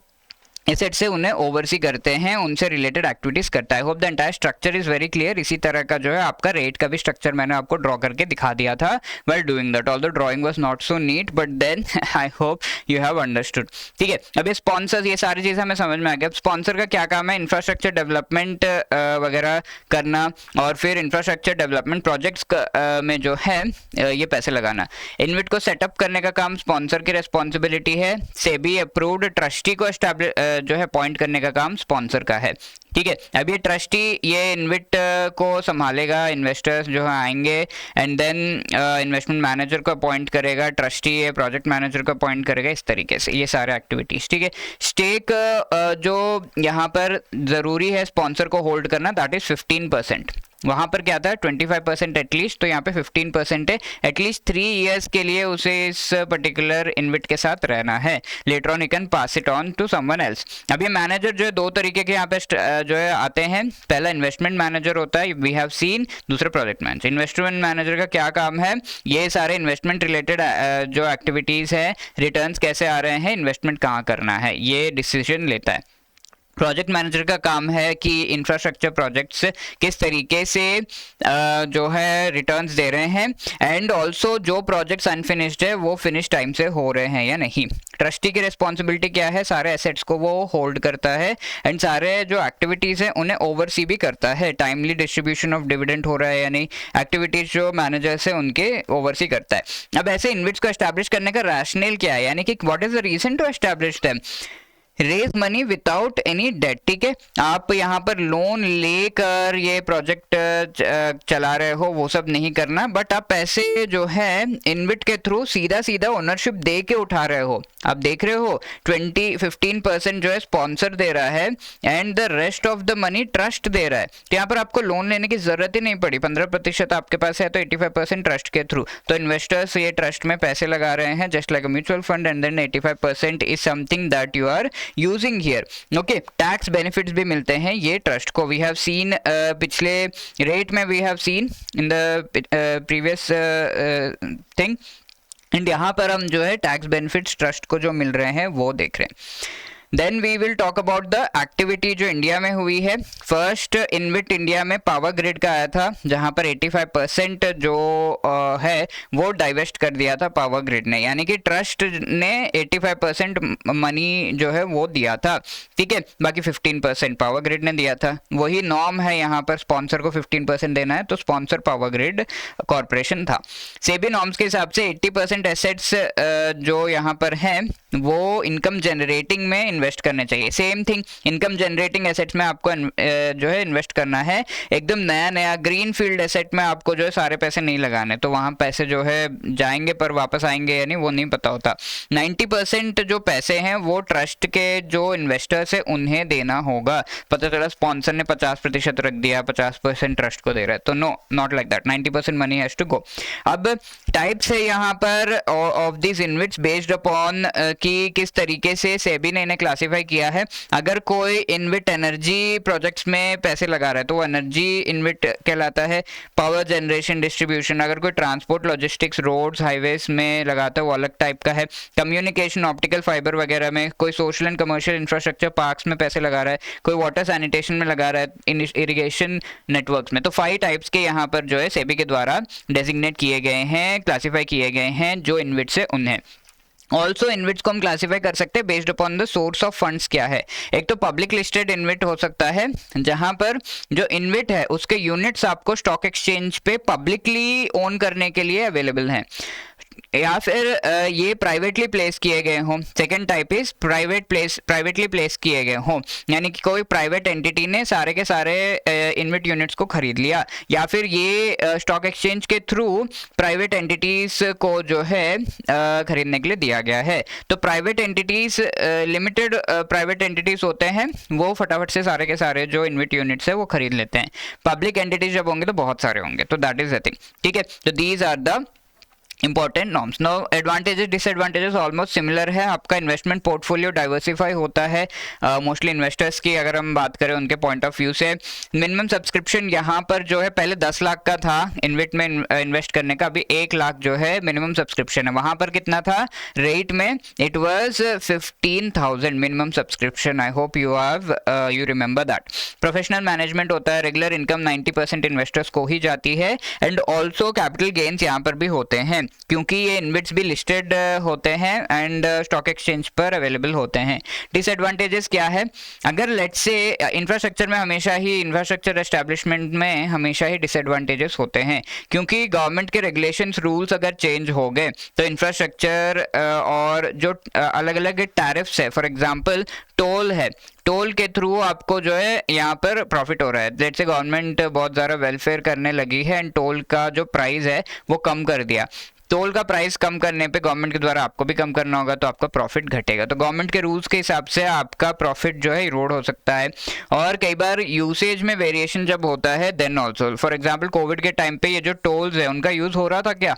एसेट से उन्हें ओवरसी करते हैं, उनसे रिलेटेड एक्टिविटीज करता है। Hope the entire structure is very clear. इसी तरह का जो है आपका रेट का भी स्ट्रक्चर मैंने आपको ड्रॉ करके दिखा दिया था while doing that. Although drawing was not so neat, but then I hope you have understood. ठीक है, अब ये स्पॉन्सर्स, ये सारी चीज़ें हमें समझ में आ गया। अब स्पॉन्सर का क्या काम है? इंफ्रास्ट्रक्चर डेवलपमेंट वगैरह करना, और फिर इंफ्रास्ट्रक्चर डेवलपमेंट प्रोजेक्ट्स में जो है ये पैसे लगाना। इनविट को सेटअप करने का काम स्पॉन्सर की रिस्पॉन्सिबिलिटी है। सेबी अप्रूव्ड ट्रस्टी को जो है अपॉइंट करने का काम स्पॉन्सर का है। ठीक है, अब ये ट्रस्टी ये इनविट को संभालेगा, इन्वेस्टर्स जो है आएंगे एंड देन इन्वेस्टमेंट मैनेजर को अपॉइंट करेगा, ट्रस्टी ये प्रोजेक्ट मैनेजर को अपॉइंट करेगा। इस तरीके से ये सारे एक्टिविटीज। ठीक है, स्टेक जो यहाँ पर ज़रूरी है स्पॉन्सर को होल्ड करना, दैट इज 15%। वहाँ पर क्या था 25% एटलीस्ट, तो यहाँ पे 15% है। एटलीस्ट 3 ईयर्स के लिए उसे इस पर्टिकुलर इनविट के साथ रहना है। Later on you can pass it on to someone else. अब ये मैनेजर जो है 2 तरीके के यहाँ पे जो है आते हैं। पहला इन्वेस्टमेंट मैनेजर होता है, वी हैव सीन। दूसरा प्रोजेक्ट मैनेजर। इन्वेस्टमेंट मैनेजर का क्या काम है? ये सारे इन्वेस्टमेंट रिलेटेड जो एक्टिविटीज़ है, रिटर्न्स कैसे आ रहे हैं, इन्वेस्टमेंट कहाँ करना है, ये डिसीजन लेता है। प्रोजेक्ट मैनेजर का काम है कि इंफ्रास्ट्रक्चर प्रोजेक्ट्स किस तरीके से जो है रिटर्न्स दे रहे हैं, एंड ऑल्सो जो प्रोजेक्ट्स अनफिनिश्ड है वो फिनिश टाइम से हो रहे हैं या नहीं। ट्रस्टी की रिस्पॉन्सिबिलिटी क्या है? सारे एसेट्स को वो होल्ड करता है एंड सारे जो एक्टिविटीज़ हैं उन्हें ओवरसी भी करता है। टाइमली डिस्ट्रीब्यूशन ऑफ डिविडेंड हो रहा है या नहीं, एक्टिविटीज़ जो मैनेजर्स हैं उनके ओवरसी करता है। अब ऐसे इनविट्स को एस्टैब्लिश करने का रैशनल क्या है, यानी कि what is the reason to establish them? Raise money without any debt. ठीक है, आप यहाँ पर लोन लेकर ये प्रोजेक्ट चला रहे हो, वो सब नहीं करना, बट आप पैसे जो है इनविट के थ्रू सीधा सीधा ओनरशिप दे के उठा रहे हो। आप देख रहे हो 15% जो है स्पॉन्सर दे रहा है and the rest of the money trust दे रहा है। तो यहाँ पर आपको लोन लेने की जरूरत ही नहीं पड़ी। 15% आपके पास है तो 85% ट्रस्ट के थ्रू। तो इन्वेस्टर्स ये ट्रस्ट में पैसे लगा रहे हैं just like a mutual fund, and then 85% is something that you are using here. Okay, tax benefits भी मिलते हैं ये ट्रस्ट को। वी हैव सीन पिछले रेट में, we have seen in the previous thing, and यहाँ पर हम जो है टैक्स बेनिफिट्स ट्रस्ट को जो मिल रहे हैं वो देख रहे हैं। Then we will talk about the activity जो इंडिया में हुई है। फर्स्ट इनविट इंडिया में पावर ग्रिड का आया था, जहां पर 85% जो है वो डाइवेस्ट कर दिया था पावर ग्रिड ने, यानी कि ट्रस्ट ने 85% मनी जो है वो दिया था, ठीक है, बाकी 15% पावर ग्रिड ने दिया था। वही नॉर्म है यहाँ पर, स्पॉन्सर को 15% देना है, तो स्पॉन्सर पावर ग्रिड कॉर्पोरेशन था। सेबी नॉर्म्स के हिसाब से 80% एसेट्स जो यहाँ पर हैं वो इनकम जनरेटिंग में इन्वेस्ट करने चाहिए। Same thing, income generating assets में आपको जो है इन्वेस्ट करना है। एकदम नया नया ग्रीन फील्ड एसेट में आपको जो है सारे पैसे नहीं लगाने, तो वहाँ पैसे जो है जाएंगे पर वापस आएंगे या नहीं वो नहीं पता होता। 90% जो पैसे हैं वो ट्रस्ट के जो इन्वेस्टर्स है उन्हें देना होगा। पता चला स्पॉन्सर ने 50% रख दिया, 50% ट्रस्ट को दे रहा है, तो no, not like that, 90% money has to go. अब टाइप्स है यहाँ पर of this InvITs based upon कि किस तरीके से सेबी ने इन्हें क्लासिफाई किया है। अगर कोई इनविट एनर्जी प्रोजेक्ट्स में पैसे लगा रहा है तो वो एनर्जी इनविट कहलाता है। पावर जनरेशन डिस्ट्रीब्यूशन, अगर कोई ट्रांसपोर्ट लॉजिस्टिक्स रोड्स हाईवेज में लगाता है वो अलग टाइप का है। कम्युनिकेशन ऑप्टिकल फाइबर वगैरह में, कोई social and commercial infrastructure parks में पैसे लगा रहा है, कोई वाटर सैनिटेशन में लगा रहा है, इरिगेशन नेटवर्क्स में। तो 5 टाइप्स के यहाँ पर जो है सेबी के द्वारा डेजिग्नेट किए गए हैं, क्लासीफाई किए गए हैं जो इनविट्स है उन्हें। ऑल्सो इनविट्स को हम क्लासीफाई कर सकते हैं based upon the source of funds क्या है। एक तो पब्लिक लिस्टेड इनविट हो सकता है, जहां पर जो इनविट है उसके यूनिट्स आपको स्टॉक एक्सचेंज पे पब्लिकली ओन करने के लिए अवेलेबल हैं, या फिर ये प्राइवेटली प्लेस किए गए हों। Second type is privately place किए गए हों, यानी कि कोई प्राइवेट एंटिटी ने सारे के सारे इनविट यूनिट्स को खरीद लिया, या फिर ये स्टॉक एक्सचेंज के थ्रू प्राइवेट एंटिटीज को जो है खरीदने के लिए दिया गया है। तो private entities, limited private entities होते हैं, वो फटाफट से सारे के सारे जो इनविट यूनिट्स है वो खरीद लेते हैं। पब्लिक एंटिटीज जब होंगे तो बहुत सारे होंगे, तो दैट इज द थिंग, ठीक है। तो these are the important norms. No advantages disadvantages almost similar है। आपका इन्वेस्टमेंट पोर्टफोलियो डाइवर्सिफाई होता है मोस्टली इन्वेस्टर्स की, अगर हम बात करें उनके पॉइंट ऑफ व्यू से। मिनिमम सब्सक्रिप्शन यहाँ पर जो है पहले 10 लाख का था इन्विट में इन्वेस्ट करने का, अभी 1 लाख जो है मिनिमम सब्सक्रिप्शन है। वहाँ पर कितना था रेट में? It was 15,000 minimum subscription. I hope you remember that. Professional management होता है, रेगुलर इनकम 90% इन्वेस्टर्स को ही जाती है, एंड ऑल्सो कैपिटल गेन्स यहाँ पर भी होते हैं क्योंकि ये इनविट्स भी लिस्टेड होते हैं एंड स्टॉक एक्सचेंज पर अवेलेबल होते हैं। डिसएडवांटेजेस क्या है? अगर लेट्स से इंफ्रास्ट्रक्चर में हमेशा ही, इंफ्रास्ट्रक्चर एस्टैब्लिशमेंट में हमेशा ही डिसएडवांटेजेस होते हैं, क्योंकि गवर्नमेंट के रेगुलेशंस रूल्स अगर चेंज हो गए तो इंफ्रास्ट्रक्चर और जो अलग अलग टैरिफ्स है, फॉर एग्जांपल टोल है, टोल के थ्रू आपको जो है यहाँ पर प्रॉफिट हो रहा है। लेट्स से गवर्नमेंट बहुत ज़्यादा वेलफेयर करने लगी है एंड टोल का जो प्राइस है वो कम कर दिया। टोल का प्राइस कम करने पे गवर्नमेंट के द्वारा आपको भी कम करना होगा, तो आपका प्रॉफिट घटेगा। तो गवर्नमेंट के रूल्स के हिसाब से आपका प्रॉफिट जो है इरोड हो सकता है। और कई बार यूसेज में वेरिएशन जब होता है then also, for example Covid के टाइम पे ये जो टोल्स है उनका यूज़ हो रहा था क्या?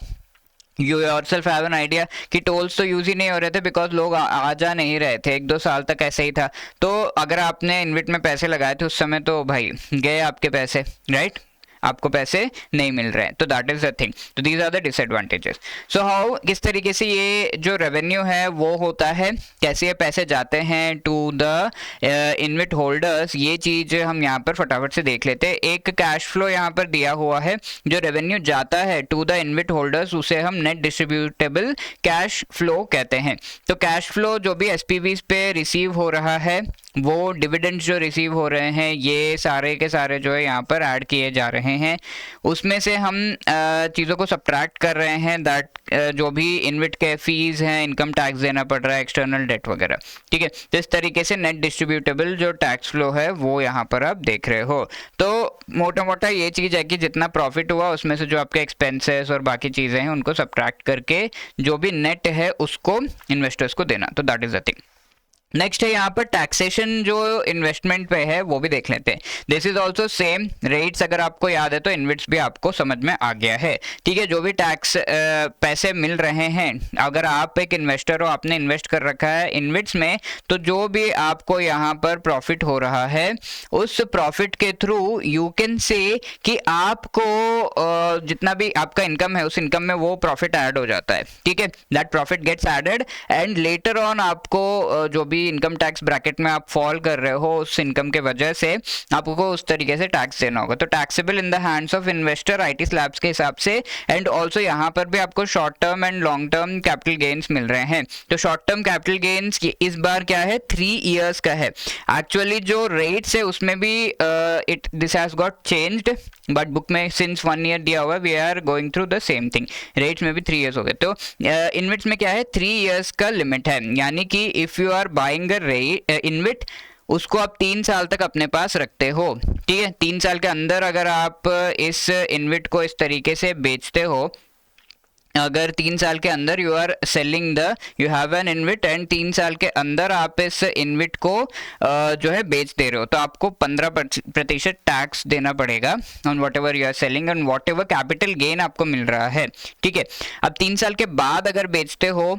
You yourself have an idea कि टोल्स तो यूज ही नहीं हो रहे थे बिकॉज लोग आ जा नहीं रहे थे। 1-2 साल तक ऐसे ही था। तो अगर आपने इनविट में पैसे लगाए थे उस समय तो भाई गए आपके पैसे, राइट? आपको पैसे नहीं मिल रहे हैं, तो दैट इज द थिंग। तो these are the disadvantages. So how, किस तरीके से ये जो रेवेन्यू है वो होता है, कैसे ये पैसे जाते हैं टू द इनविट होल्डर्स, ये चीज हम यहाँ पर फटाफट से देख लेते हैं। एक कैश फ्लो यहाँ पर दिया हुआ है, जो रेवेन्यू जाता है टू द इनविट होल्डर्स उसे हम नेट डिस्ट्रीब्यूटेबल कैश फ्लो कहते हैं। तो कैश फ्लो जो भी एसपीवीज पे रिसीव हो रहा है, वो डिविडेंड्स जो रिसीव हो रहे हैं, ये सारे के सारे जो है यहाँ पर ऐड किए जा रहे हैं। उसमें से हम चीज़ों को सब्ट्रैक्ट कर रहे हैं, दैट जो भी इनविट के फीस हैं, इनकम टैक्स देना पड़ रहा है, एक्सटर्नल डेट वगैरह, ठीक है। तो इस तरीके से नेट डिस्ट्रीब्यूटेबल जो टैक्स फ्लो है वो यहाँ पर आप देख रहे हो। तो मोटा मोटा ये चीज़ है कि जितना प्रॉफिट हुआ उसमें से जो आपके एक्सपेंसेस और बाकी चीज़ें हैं उनको सब्ट्रैक्ट करके जो भी नेट है उसको इन्वेस्टर्स को देना। तो that is the thing. Next है यहाँ पर टैक्सेशन जो इन्वेस्टमेंट पे है वो भी देख लेते हैं। This is also same rates, अगर आपको याद है तो इन्विट्स भी आपको समझ में आ गया है, ठीक है। जो भी टैक्स पैसे मिल रहे हैं, अगर आप एक इन्वेस्टर हो, आपने इन्वेस्ट कर रखा है इन्विट्स में, तो जो भी आपको यहाँ पर प्रॉफिट हो रहा है उस प्रॉफिट के थ्रू यू कैन से कि आपको जितना भी आपका इनकम है उस इनकम में वो प्रॉफिट ऐड हो जाता है, ठीक है। That profit gets added and later on आपको जो भी इनकम टैक्स ब्रैकेट में आप फॉल कर रहे हो उस इनकम के वजह से आपको उस तरीके से टैक्स देना होगा। तो taxable in the hands of investor IT slabs के हिसाब से। एंड ऑल्सो यहाँ पर भी आपको short term and long term capital gains मिल रहे हैं। तो शॉर्ट टर्म कैपिटल गेन्स इस बार क्या है, 3 इयर्स का है। एक्चुअली जो रेट्स है उसमें भी this has got changed, but book में सिंस 1 ईयर दिया हुआ, we are going through the same thing. REITs में भी 3 इयर्स हो गए। तो इन्विट्स में क्या है, 3 इयर्स का लिमिट है, यानी कि if you are buying a InvIT उसको आप 3 साल तक अपने पास रखते हो, ठीक है। 3 साल के अंदर अगर आप इस इन्विट को इस तरीके से बेचते हो, अगर 3 साल के अंदर you are selling you have an InvIT and 3 साल के अंदर आप इस इन्विट को जो है बेच दे रहे हो, तो आपको 15% टैक्स देना पड़ेगा on whatever you are selling and whatever capital gain आपको मिल रहा है, ठीक है। अब 3 साल के बाद अगर बेचते हो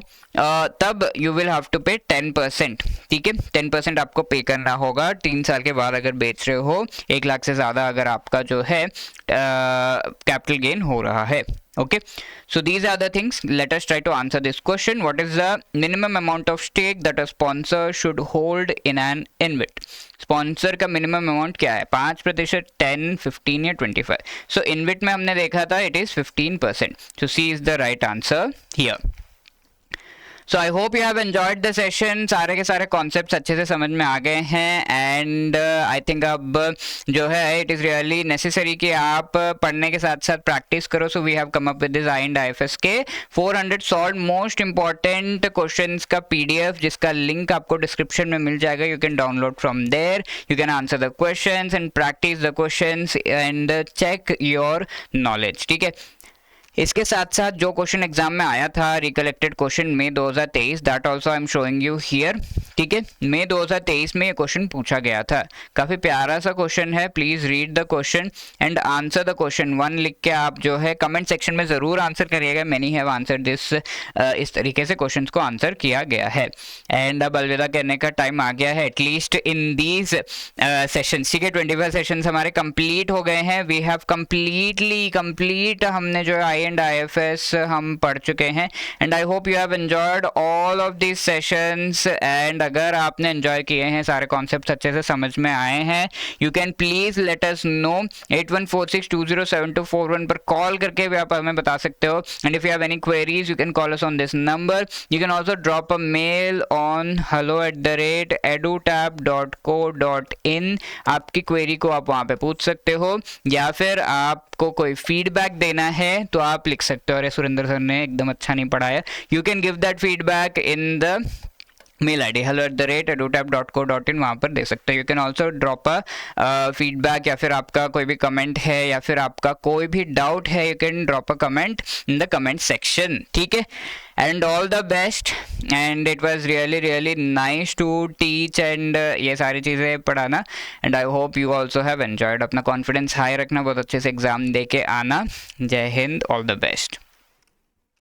तब यू विल हैव टू पे 10%, ठीक है। 10% आपको पे करना होगा 3 साल के बाद अगर बेच रहे हो, 1 लाख से ज़्यादा अगर आपका जो है कैपिटल गेन हो रहा है। Okay, so these are the things. Let us try to answer this question. What is the minimum amount of stake that a sponsor should hold in an InvIT? Sponsor का मिनिमम अमाउंट क्या है, 5%, 10, 15 या 25? सो InvIT में हमने देखा था it is 15%. So C is the right answer here. So I hope you have enjoyed the session. सारे के सारे कॉन्सेप्ट्स अच्छे से समझ में आ गए हैं एंड आई थिंक अब जो है इट इज़ रियली नेसेसरी कि आप पढ़ने के साथ साथ प्रैक्टिस करो। So we have come up with this IND-IFS के 400 सॉल्व मोस्ट इंपॉर्टेंट क्वेश्चंस का PDF, जिसका लिंक आपको डिस्क्रिप्शन में मिल जाएगा। You can download from there, you can answer the questions and practice the questions and check your knowledge, ठीक है। इसके साथ साथ जो क्वेश्चन एग्जाम में आया था रिकलेक्टेड क्वेश्चन मई 2023, that also I am showing you here, ठीक है। मई 2023 में ये क्वेश्चन पूछा गया था, काफ़ी प्यारा सा क्वेश्चन है। Please read the question and answer the question 1 लिख के आप जो है कमेंट सेक्शन में ज़रूर आंसर करिएगा। मैनी हैव आंसर दिस, इस तरीके से क्वेश्चन को आंसर किया गया है। एंड अब अलविदा कहने का टाइम आ गया है, एटलीस्ट इन दीज सेशंस, ठीक है। 25 सेशंस हमारे कंप्लीट हो गए हैं। वी हैव कंप्लीट हमने जो है IND-IFS हम पढ़ चुके हैं and I hope you have enjoyed all of this sessions. And अगर आपने एंजॉय किए हैं, सारे कॉन्सेप्ट्स अच्छे से समझ में आए हैं, you can please let us know. 8146207241 पर कॉल करके भी आप हमें बता सकते हो। And if you have any queries you can call us on this number. You can also drop a mail on hello@edutab.co.in। आपकी क्वेरी को आप वहाँ पे पूछ सकते हो, या फिर आपको कोई फीडबैक देना है तो आप लिख सकते हो, अरे सुरेंद्र सर ने एकदम अच्छा नहीं पढ़ाया। You can give that feedback in the mail ID hello@edutab.co.in, वहाँ पर दे सकते हो। You can also drop a feedback, या फिर आपका कोई भी कमेंट है या फिर आपका कोई भी डाउट है, you can drop a comment in the comment section, ठीक है। And all the best and it was really nice to teach and ये सारी चीज़ें पढ़ाना। And I hope you also have enjoyed. अपना कॉन्फिडेंस हाई रखना, बहुत अच्छे से एग्जाम दे के आना। जय हिंद, ऑल द बेस्ट।